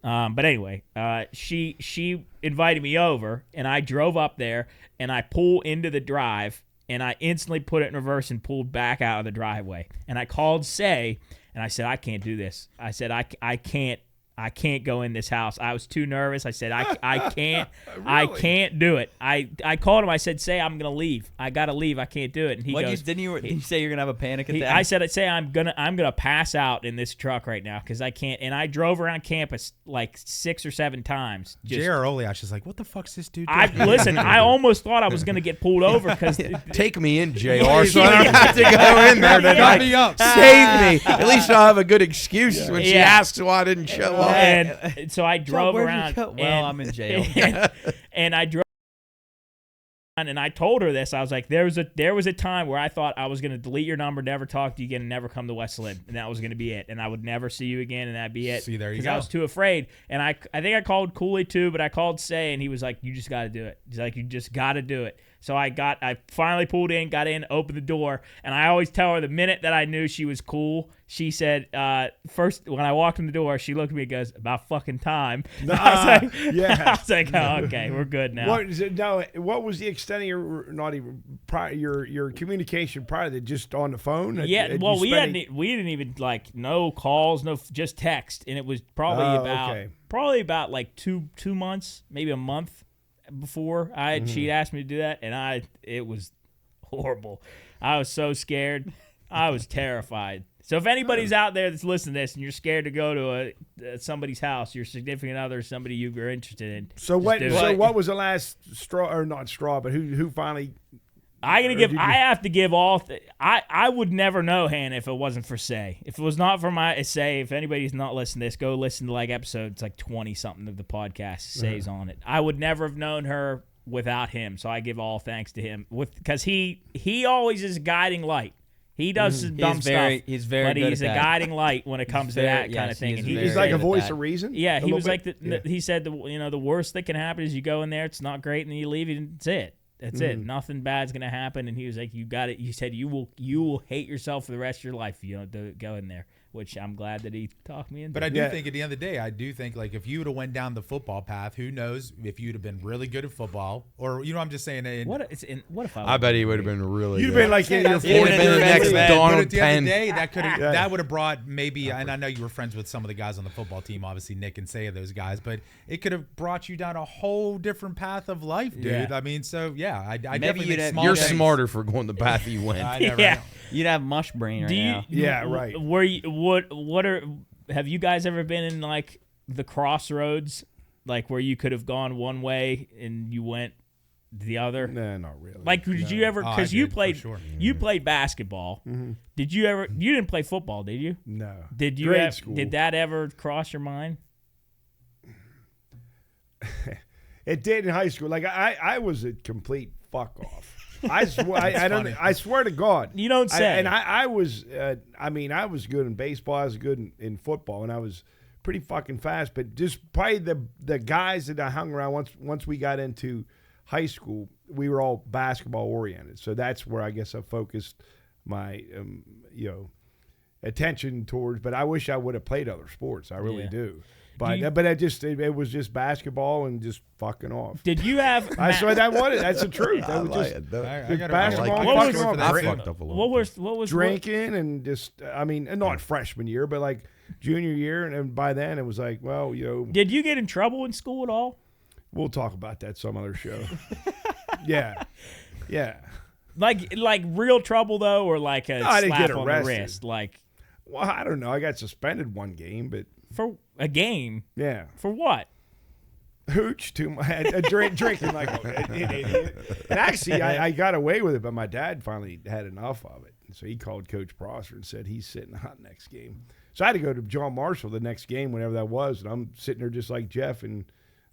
But anyway, she invited me over, and I drove up there, and I pull into the drive, and I instantly put it in reverse and pulled back out of the driveway. And I called Say, and I said, I can't do this. I said, I can't go in this house. I was too nervous. I said, I can't. Really? I can't do it. I called him. I said, Say, I'm gonna leave. I gotta leave. I can't do it. And he goes, Didn't you say you're gonna have a panic attack? I said, Say, I'm gonna pass out in this truck right now because I can't. And I drove around campus like 6 or 7n times. J.R. Oliash is like, what the fuck's this dude doing? Listen, I almost thought I was gonna get pulled over because Take me in, JR, so I don't have to go in there tonight. Got me up. Save me. At least I'll have a good excuse when she asks why I didn't show up. and so I drove where'd you around. go? Well, I'm in jail. And I drove. And I told her this. I was like, there was a time where I thought I was going to delete your number, never talk to you again, and never come to West Lib, and that was going to be it. And I would never see you again, and that'd be it. See, there you Because go. I was too afraid. And I think I called Cooley too, but I called Say, and he was like, you just got to do it. He's like, you just got to do it. So I finally pulled in, got in, opened the door, and I always tell her the minute that I knew she was cool, she said, first, when I walked in the door, she looked at me and goes, about fucking time. I was like, oh, okay, we're good now. What was the extent of your communication prior to that? Just on the phone? Yeah, well, we didn't even, like, no calls, just text, and it was probably about like two months, maybe a month before she'd asked me to do that, and it was horrible. I was so scared. I was terrified. So if anybody's out there that's listening to this and you're scared to go to somebody's house, your significant other, somebody you're interested in. So what was the last straw, or not straw, but who finally? I have to give all. I would never know Hannah if it wasn't for Say. If it was not for my Say, if anybody's not listening to this, go listen to like episodes like 20 something of the podcast. Say's on it. I would never have known her without him. So I give all thanks to him because he always is a guiding light. He does some dumb stuff. He's very but good he's at a that. guiding light when it comes to that kind of thing. And He's like a voice of reason. Yeah, he was like bit? he said the worst that can happen is you go in there, it's not great, and then you leave, and that's it. That's it. Nothing bad's gonna happen. And he was like, "You got it." He said, "You will hate yourself for the rest of your life if you don't go in there." which I'm glad that he talked me into. But I do think at the end of the day, I do think like if you would have went down the football path, who knows if you'd have been really good at football, or I'm just saying. What if I bet he would have been really. You'd good. have been like in your He would have been the next But Donald at the end of Penn. the day, that would have brought maybe, and I know you were friends with some of the guys on the football team, obviously Nick and Say those guys, but it could have brought you down a whole different path of life, dude. Yeah. I mean, so yeah, I Maybe definitely you'd think have- small You're things- smarter for going the path you went. I never Yeah. know. You'd have mush brain right now. Yeah, right. Were you, have you guys ever been in like the crossroads, like where you could have gone one way and you went the other? Nah, not really. Like, did you ever? Oh, I Because you did, for played, sure. you played basketball. Did you ever? You didn't play football, did you? No. Did you? Grade school. Did that ever cross your mind? It did in high school. Like I was a complete fuck off. I swear, I don't. funny. I swear to God, You don't say. I was. I mean, I was good in baseball. I was good in football, and I was pretty fucking fast. But just probably the guys that I hung around once we got into high school, we were all basketball oriented. So that's where I guess I focused my attention towards. But I wish I would have played other sports. I really Yeah. do. But you- it was just basketball and just fucking off. Did you have? I swear that was it. That's the truth. I That was like just it, though. I gotta- basketball I and What fucking was- off. I Great. fucked up a little. what was Drinking and just, I mean, not freshman year, but like junior year. And by then it was like, well, Did you get in trouble in school at all? we'll talk about that some other show. Yeah. Yeah. Like real trouble though, or like a No, I didn't slap get on the arrested. wrist, like Well, I don't know. I got suspended one game, but for a game? yeah. For what? Hooch too much. Drinking like an idiot. And actually, I got away with it, but my dad finally had enough of it. So he called Coach Prosser and said he's sitting out next game. So I had to go to John Marshall the next game, whenever that was. And I'm sitting there just like Jeff in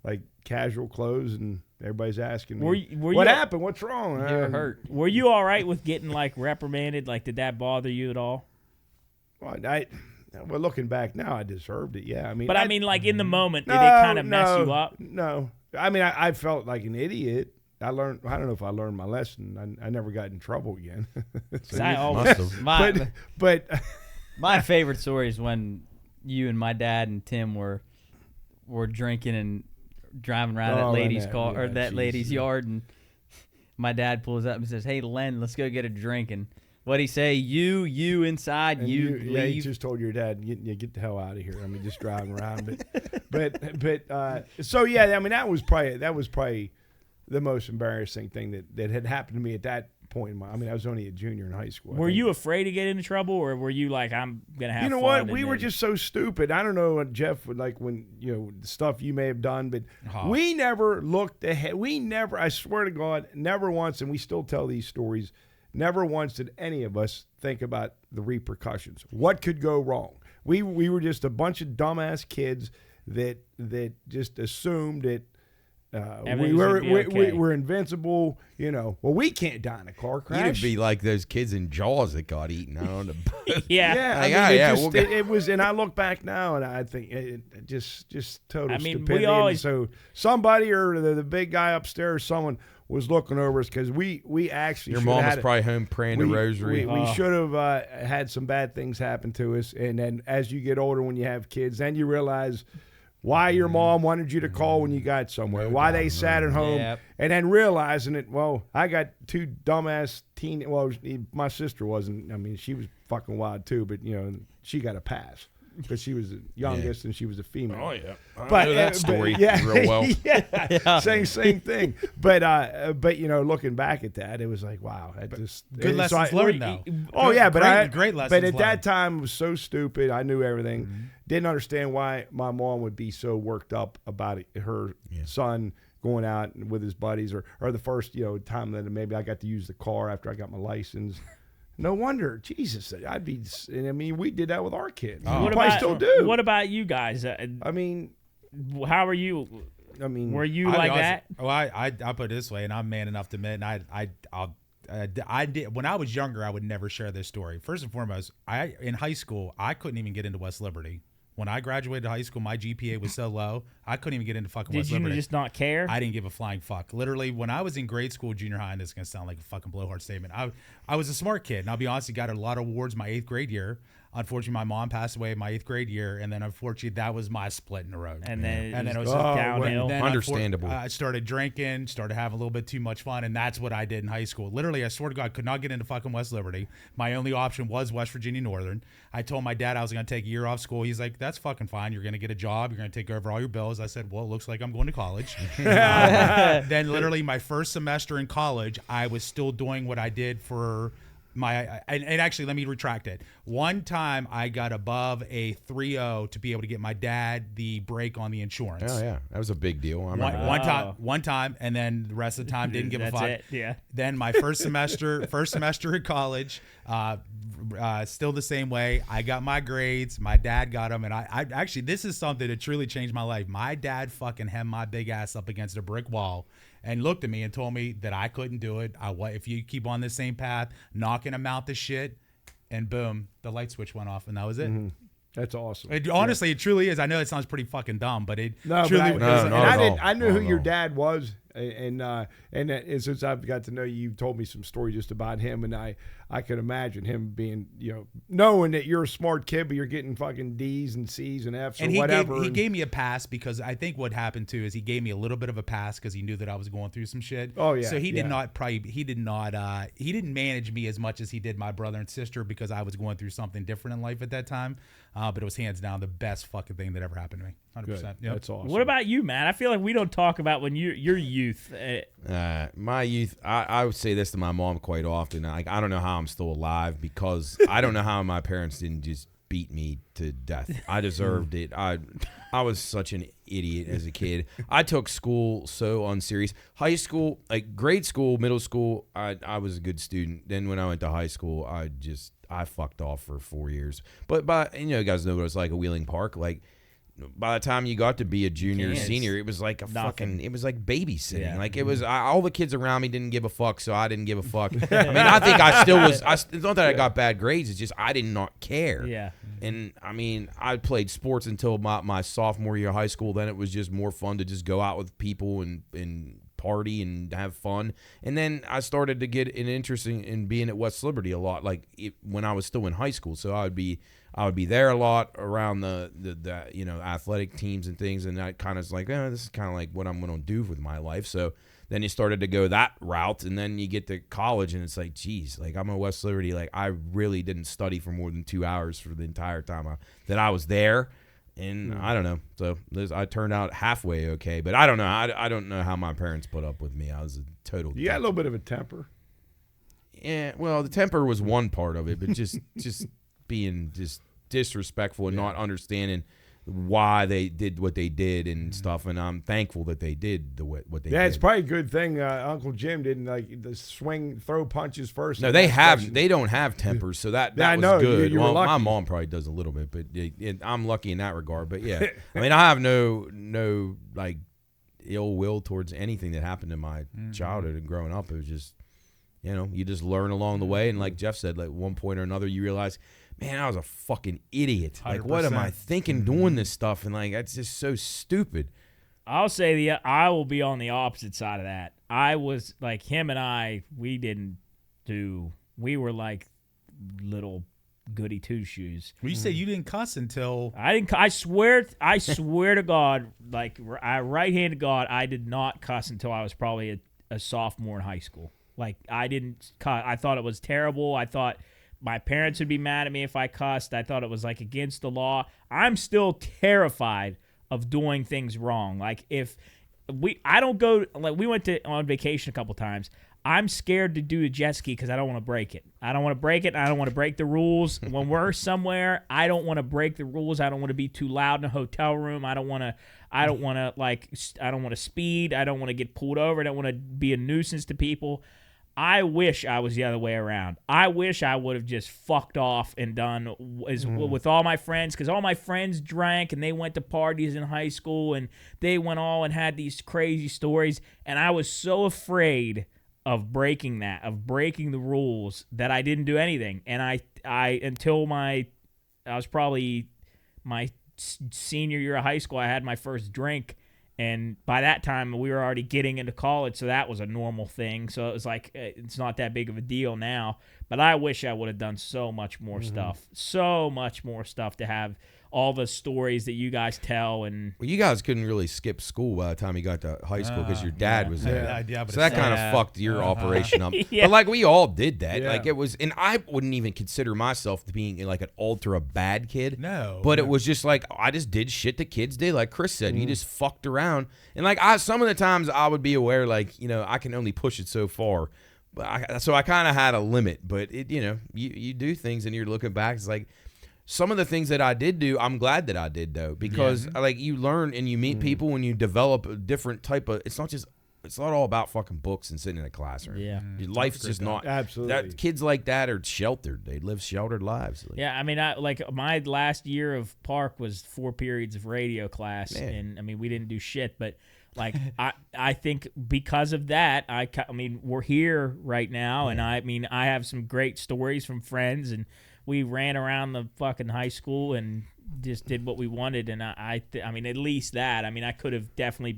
like casual clothes, and everybody's asking me, Were what you- happened? What's wrong? You're hurt. Were you all right with getting like reprimanded? Like, did that bother you at all? Well, looking back now, I deserved it. Yeah, I mean, But I mean, like in the moment, did it kind of mess you up? No, I mean, I felt like an idiot. I don't know if I learned my lesson. I never got in trouble again. 'Cause I always, Must have. but My favorite story is when you and my dad and Tim were drinking and driving around that Oh, lady's and that- car or yeah, that lady's Jesus. yard, and my dad pulls up and says, "Hey, Len, let's go get a drink." And what'd he say? You inside, and you yeah, you leave. just told your dad, get the hell out of here. I mean, just driving around. But so yeah, I mean, that was probably the most embarrassing thing that had happened to me at that point. I mean, I was only a junior in high school. I were think. you afraid to get into trouble, or were you like, I'm gonna have? You know fun what? and We were then- just so stupid. I don't know what Jeff would like when, the stuff you may have done, but we never looked ahead. We never, I swear to God, never once, and we still tell these stories, never once did any of us think about the repercussions. What could go wrong? We were just a bunch of dumbass kids that just assumed that Everything's gonna be okay. we're invincible. Well, we can't die in a car crash. You'd be like those kids in Jaws that got eaten out on the boat. yeah. Yeah, Like, I mean, yeah, it, we'll just, go- it was, and I look back now, and I think it just total I mean, we stupidity. always- And so somebody or the big guy upstairs, someone was looking over us because we actually Your should have mom was had it. probably home praying the rosary. We should have had some bad things happen to us, and then as you get older, when you have kids, then you realize why your mom wanted you to call when you got somewhere, why they sat at home, Yep. and then realizing it. Well, I got two dumbass my sister wasn't. I mean, she was fucking wild too, but she got a pass because she was the youngest and she was a female. Oh yeah, I But know that story yeah, real well. yeah, same thing. But looking back at that, it was like, wow, that just Good lessons learned, though. Oh yeah, but great lessons But at that learned. time, it was so stupid. I knew everything. Mm-hmm. Didn't understand why my mom would be so worked up about her son going out with his buddies, or the first time that maybe I got to use the car after I got my license. No wonder, Jesus, I'd be. I mean, we did that with our kids. Oh. We What probably about still do. What about you guys? I mean, How are you? I mean, Were you I'll be like honest- that? Well, I put it this way, and I'm man enough to admit, and I did when I was younger. I would never share this story. First and foremost, in high school I couldn't even get into West Liberty. When I graduated high school, my GPA was so low I couldn't even get into fucking Did West you Liberty. just not care? I didn't give a flying fuck. Literally, when I was in grade school, junior high, and this is gonna sound like a fucking blowhard statement. I was a smart kid, and I'll be honest, I got a lot of awards my 8th grade year. Unfortunately, my mom passed away in my 8th grade year, and then unfortunately that was my split in the road. And then it was just just downhill. Then Understandable. I started drinking, started having a little bit too much fun, and that's what I did in high school. Literally, I swear to God, could not get into fucking West Liberty. My only option was West Virginia Northern. I told my dad I was going to take a year off school. He's like, that's fucking fine. You're going to get a job. You're going to take over all your bills. I said, well, it looks like I'm going to college. Then literally my first semester in college, I was still doing what I did for and actually, let me retract it. One time I got above a 3.0 to be able to get my dad the break on the insurance. Oh yeah, that was a big deal. I remember One time, and then the rest of the time didn't give a fuck. It, yeah. Then my first semester in college, still the same way. I got my grades. My dad got them, and I actually, this is something that truly changed my life. My dad fucking hemmed my big ass up against a brick wall and looked at me and told me that I couldn't do it. If you keep on this same path, knocking him out the shit, and boom, the light switch went off, and that was it. Mm-hmm. That's awesome. Honestly, it truly is. I know it sounds pretty fucking dumb, but it No, truly but I knew who your dad was, and since I've got to know you, you've told me some story just about him, and I could imagine him being, knowing that you're a smart kid, but you're getting fucking D's and C's and F's and whatever. He gave me a pass because I think what happened too is he gave me a little bit of a pass because he knew that I was going through some shit. Oh yeah. So he didn't manage me as much as he did my brother and sister because I was going through something different in life at that time. But it was hands down the best fucking thing that ever happened to me. 100%. Yep. That's awesome. What about you, Matt? I feel like we don't talk about when your youth. My youth, I would say this to my mom quite often. I don't know how I'm still alive because I don't know how my parents didn't just beat me to death. I deserved it. I was such an idiot as a kid. I took school so unserious. High school, like grade school, middle school, I was a good student. Then when I went to high school, I fucked off for 4 years. But you guys know what it's like at Wheeling Park. Like by the time you got to be a junior or senior, it was like it was like babysitting. Yeah. Like it was all the kids around me didn't give a fuck, so I didn't give a fuck. I mean, I think I still was. It's not that I got bad grades. It's just I did not care. Yeah. And I mean, I played sports until my sophomore year of high school. Then it was just more fun to just go out with people and party and have fun. And then I started to get an interest in being at West Liberty a lot, like when I was still in high school. So I would be there a lot around the athletic teams and things, and I kind of was like, this is kind of like what I'm going to do with my life. So then you started to go that route, and then you get to college, and it's like, geez, like I'm at West Liberty, like I really didn't study for more than 2 hours for the entire time that I was there. And I don't know. So I turned out halfway okay, but I don't know. I don't know how my parents put up with me. I was a total. You got a little bit of a temper. Yeah, well, the temper was one part of it, but just being just disrespectful and not understanding why they did what they did and stuff. And I'm thankful that they did what they did. Yeah, it's probably a good thing Uncle Jim didn't like the throw punches first. No, they don't have tempers, so that was good. Well, my mom probably does a little bit, but I'm lucky in that regard. But yeah, I mean, I have no like ill will towards anything that happened in my childhood and growing up. It was just, you just learn along the way. And like Jeff said, like one point or another, you realize, man, I was a fucking idiot. 100%. Like, what am I thinking doing this stuff? And like, that's just so stupid. I'll say I will be on the opposite side of that. I was like him and I. We were like little goody two shoes. Well, you say you didn't cuss until I didn't. I swear to God, like right hand to God, I did not cuss until I was probably a sophomore in high school. Like I didn't cuss. I thought it was terrible. I thought my parents would be mad at me if I cussed. I thought it was like against the law. I'm still terrified of doing things wrong. Like we went on vacation a couple times. I'm scared to do the jet ski because I don't want to break it. I don't want to break it. I don't want to break the rules. When we're somewhere, I don't want to break the rules. I don't want to be too loud in a hotel room. I don't want to speed. I don't want to get pulled over. I don't want to be a nuisance to people. I wish I was the other way around. I wish I would have just fucked off and done with all my friends, because all my friends drank and they went to parties in high school and they went all and had these crazy stories, and I was so afraid of breaking the rules that I didn't do anything. And I until I was probably my senior year of high school, I had my first drink. And by that time, we were already getting into college, so that was a normal thing. So it was like, it's not that big of a deal now. But I wish I would have done so much more stuff to have all the stories that you guys tell. And Well, you guys couldn't really skip school by the time you got to high school because your dad was there. Yeah, So that kind of fucked your operation up. Yeah. But like we all did that. Yeah. Like it was, and I wouldn't even consider myself to being like an ultra bad kid. No. But it was just like I just did shit that kids did. Like Chris said, you just fucked around. And like some of the times I would be aware, like I can only push it so far. But so I kind of had a limit. But it, you do things and you're looking back. It's like. Some of the things that I did do, I'm glad that I did though, because like you learn and you meet people and you develop a different type of. It's not all about fucking books and sitting in a classroom. Yeah. Your life's just not. Absolutely. Kids like that are sheltered. They live sheltered lives. Like, yeah, I mean, my last year of Park was 4 periods of radio class, Man. and I mean, we didn't do shit, but like I think because of that, I mean, we're here right now, and I mean, I have some great stories from friends, and we ran around the fucking high school and just did what we wanted, and I mean, at least that. I mean, I could have definitely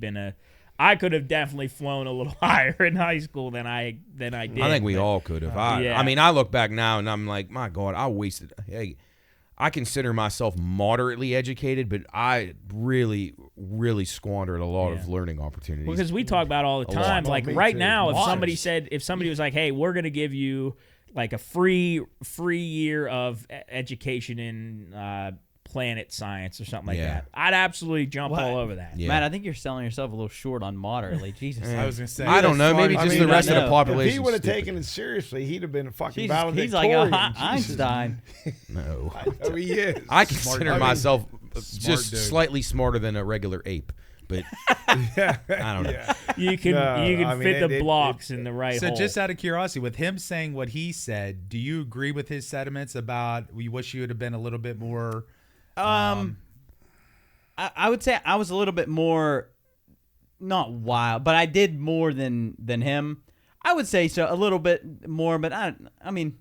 flown a little higher in high school than I did. I think we all could have. I mean, I look back now and I'm like, my God, I wasted. Hey, I consider myself moderately educated, but I really, really squandered a lot of learning opportunities. Because we talk about all the A lot. time. Like Me right too. now, if Lots. somebody was like, "Hey, we're gonna give you like a free year of education in planet science or something like Yeah. that," I'd absolutely jump all over that. Yeah. Matt, I think you're selling yourself a little short on moderately. Jesus. I was gonna say. I don't know. Maybe smart. just I mean, the rest of the no. population. If he would have taken it seriously, he'd have been a fucking Jesus, valedictorian. he's like a Jesus. Einstein. No. Oh, he is. I consider myself just dude. slightly smarter than a regular ape, but I don't know. You can No, you can I mean, fit the it- blocks in the right So hole. just out of curiosity, with him saying what he said, do you agree with his sentiments about we wish you would have been a little bit more? I would say I was a little bit more, not wild, but I did more than him. I would say so, a little bit more, but I mean,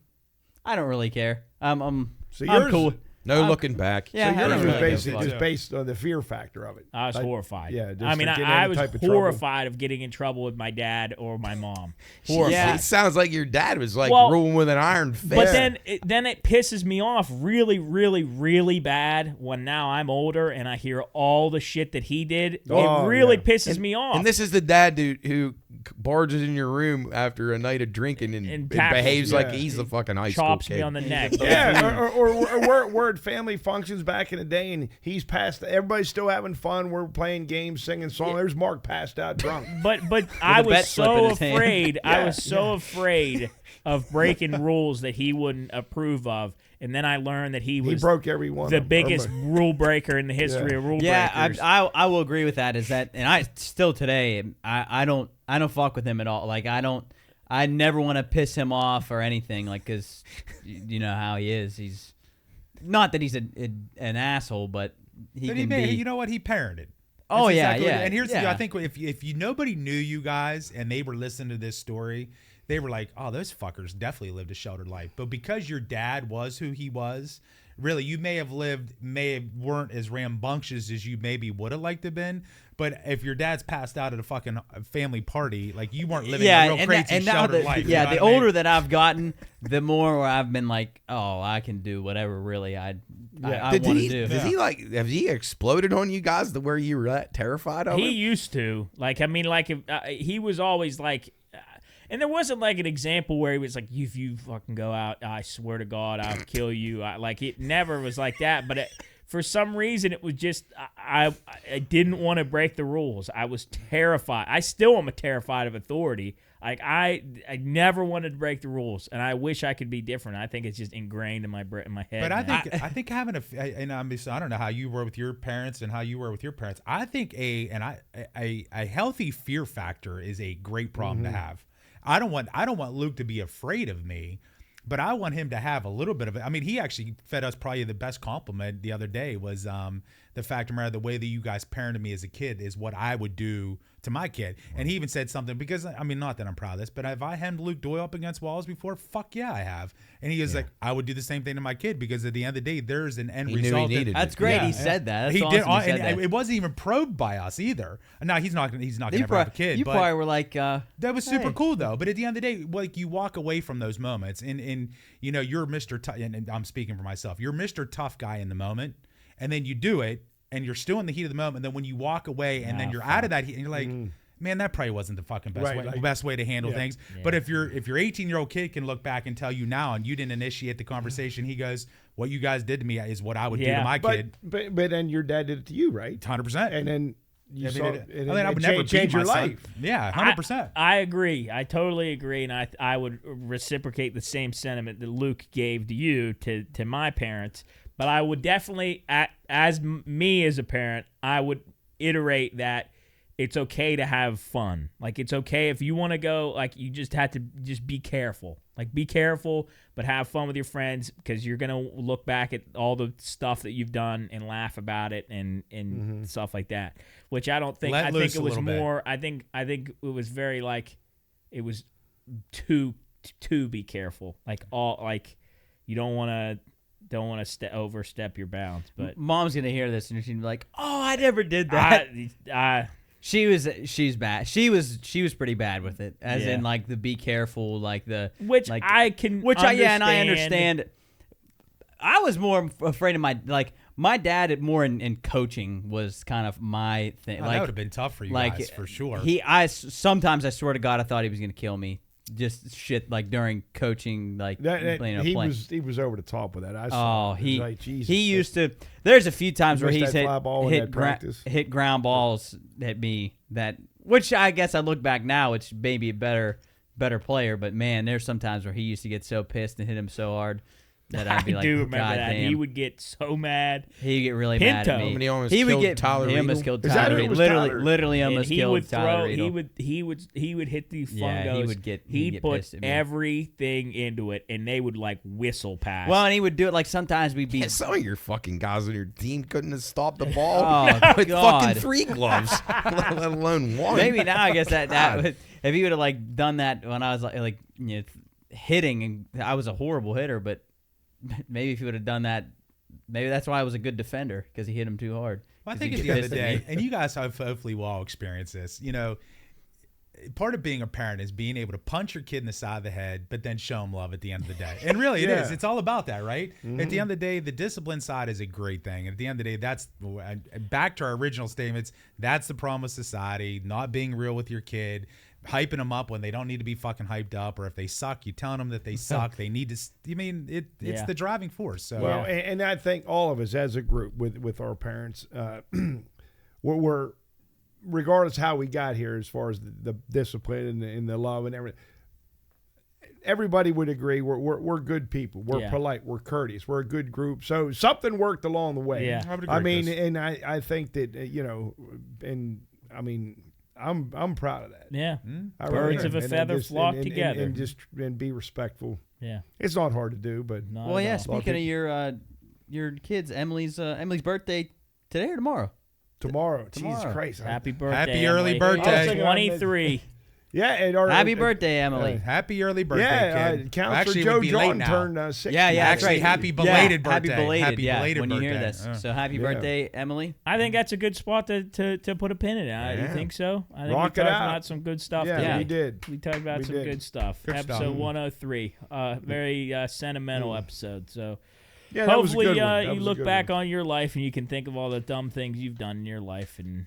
I don't really care. I'm So I'm yours- cool. No looking back. Yeah, I So don't yours was really give a basically fuck. just based on the fear factor of it. I was Like, horrified. Yeah, just I mean, to get I any was type of trouble. horrified of getting in trouble with my dad or my mom. Horrified. Yeah. It sounds like your dad was like Well, ruling with an iron fist. But then it pisses me off really, really, really bad when now I'm older and I hear all the shit that he did. Oh, it really yeah. pisses me off. And this is the dad dude who barges in your room after a night of drinking and tackles behaves you. like Yeah. he's the fucking high school chops kid. me on the neck. Yeah, or we're at family functions back in the day, and he's passed. Everybody's still having fun. We're playing games, singing songs. There's Mark passed out drunk. But I a bet was slip in so his hand. afraid. I Yeah, was so afraid of breaking rules that he wouldn't approve of. And then I learned that he He was broke every one. the of them. biggest rule breaker in the history Yeah. of rule Yeah, breakers. I will agree with that. Is that, and I still today I don't fuck with him at all. Like I never want to piss him off or anything. Like, cause you know how he is. He's not that he's an asshole, but he But can he be. you know what? He parented. Oh, That's yeah, exactly what- yeah, And here's the deal. yeah. I think if you nobody knew you guys and they were listening to this story, they were like, "Oh, those fuckers definitely lived a sheltered life." But because your dad was who he was, really, you weren't as rambunctious as you maybe would have liked to have been. But if your dad's passed out at a fucking family party, like you weren't living a real crazy and now sheltered that, life. yeah, you know the what I mean? older that I've gotten, the more where I've been like, oh, I can do whatever really I want Did to he, do. Does he like? Have he exploded on you guys to where you were that terrified of He him? used to. Like, I mean, like, if, he was always like, and there wasn't like an example where he was like, if you fucking go out, I swear to God, I'll kill you. Like, it never was like that. But for some reason, it was just, I didn't want to break the rules. I was terrified. I still am terrified of authority. Like, I never wanted to break the rules, and I wish I could be different. I think it's just ingrained in my head. But I now. think I think having and I don't know how you were with your parents and how you were with your parents. I think a healthy fear factor is a great problem to have. I don't want Luke to be afraid of me, but I want him to have a little bit of it. I mean, he actually fed us probably the best compliment the other day was the fact of the matter, the way that you guys parented me as a kid is what I would do to my kid. And he even said something, because, I mean, not that I'm proud of this, but have I hemmed Luke Doyle up against walls before? Fuck yeah, I have. And he was like, I would do the same thing to my kid, because at the end of the day, there's an end result. That's great. He said that. That's he awesome did, he said and that. it wasn't even probed by us either. Now he's not gonna ever have a kid. You but probably were like, that was super hey. cool though. But at the end of the day, like, you walk away from those moments, and you know, you're Mr. And I'm speaking for myself. You're Mr. Tough Guy in the moment, and then you do it, and you're still in the heat of the moment. And then when you walk away, and then you're out of that heat, and you're like, man, that probably wasn't the fucking best way to handle things. Yeah. But if your 18-year-old kid can look back and tell you now, and you didn't initiate the conversation, he goes, "What you guys did to me is what I would do to my kid." But then your dad did it to you, right? 100%. And then you I would never change your life. Yeah, 100%. I agree. I totally agree, and I would reciprocate the same sentiment that Luke gave to you to my parents. But I would definitely, as me as a parent, I would iterate that it's okay to have fun. Like, it's okay if you want to go, like, you just have to just be careful. Like, be careful, but have fun with your friends, because you're going to look back at all the stuff that you've done and laugh about it and stuff like that, which I don't think, I think it was more, I think it was very, like, it was to be careful. Like, you don't want to overstep your bounds. But Mom's going to hear this and she'd be like, "Oh, I never did that." She's bad. She was pretty bad with it, as in, like, the be careful, like the I understand. I was more afraid of my dad more in coaching was kind of my thing. That would have been tough for you guys, for sure. Sometimes I swear to God, I thought he was going to kill me. Just shit, like, during coaching, like, he was over the top with that. I saw. He used to. There's a few times where he's hit ground balls at me which I guess I look back now, it's maybe a better player, but man, there's sometimes where he used to get so pissed and hit him so hard that I'd be like, I do remember God that. damn. He would get so mad. He'd get really mad at me. He almost killed Tyler Riedel. He almost killed Tyler Riedel. Literally almost killed Tyler Riedel. He would hit the fungos. Yeah, he'd put everything into it, and they would, like, whistle past. Well, and he would do it, like, sometimes we'd be. Some of your fucking guys on your team couldn't have stopped the ball with God. fucking 3 gloves, let alone 1. Maybe now I guess that would, if he would have, like, done that when I was like you know, hitting, and I was a horrible hitter, but maybe if he would have done that, maybe that's why I was a good defender, because he hit him too hard. Well, I think at the end of the day, and you guys have hopefully will all experience this, you know, part of being a parent is being able to punch your kid in the side of the head, but then show them love at the end of the day. And really, it is. It's all about that, right? At the end of the day, the discipline side is a great thing. And at the end of the day, that's back to our original statements. That's the problem with society, not being real with your kid, hyping them up when they don't need to be fucking hyped up, or if they suck, you telling them that they suck. They need to. I mean, it's the driving force. So well, and I think all of us as a group with our parents, we're regardless how we got here, as far as the discipline and the love and everything. Everybody would agree we're good people. We're polite. We're courteous. We're a good group. So something worked along the way. Yeah, I mean, and I think that you know, and I mean. I'm proud of that. Yeah, birds of a feather flock together, and be respectful. Yeah, it's not hard to do, but well, yeah. Speaking of your kids, Emily's birthday today or tomorrow? Tomorrow. Jesus Christ! Happy birthday! Happy early Emily. birthday! 23. Yeah, happy birthday, Emily! Happy early birthday, kid. Counselor Joe John turned 60. Yeah, actually, right. happy belated birthday. Happy belated when birthday. you hear this. So happy birthday, Emily! I think that's a good spot to put a pin in it. You think so? I think Rock we it talked out. about some good stuff. Yeah, we did. We talked about some good stuff. Episode 103, very sentimental episode. So. Yeah, hopefully you look back on your life and you can think of all the dumb things you've done in your life and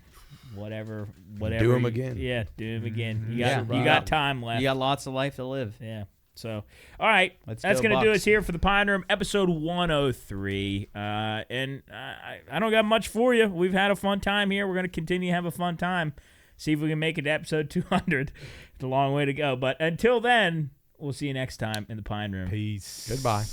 whatever. Do them again. Yeah, do them again. You got time left. You got lots of life to live. Yeah. So, all right, that's going to do us here for the Pine Room, episode 103. And I don't got much for you. We've had a fun time here. We're going to continue to have a fun time. See if we can make it to episode 200. It's a long way to go. But until then, we'll see you next time in the Pine Room. Peace. Goodbye.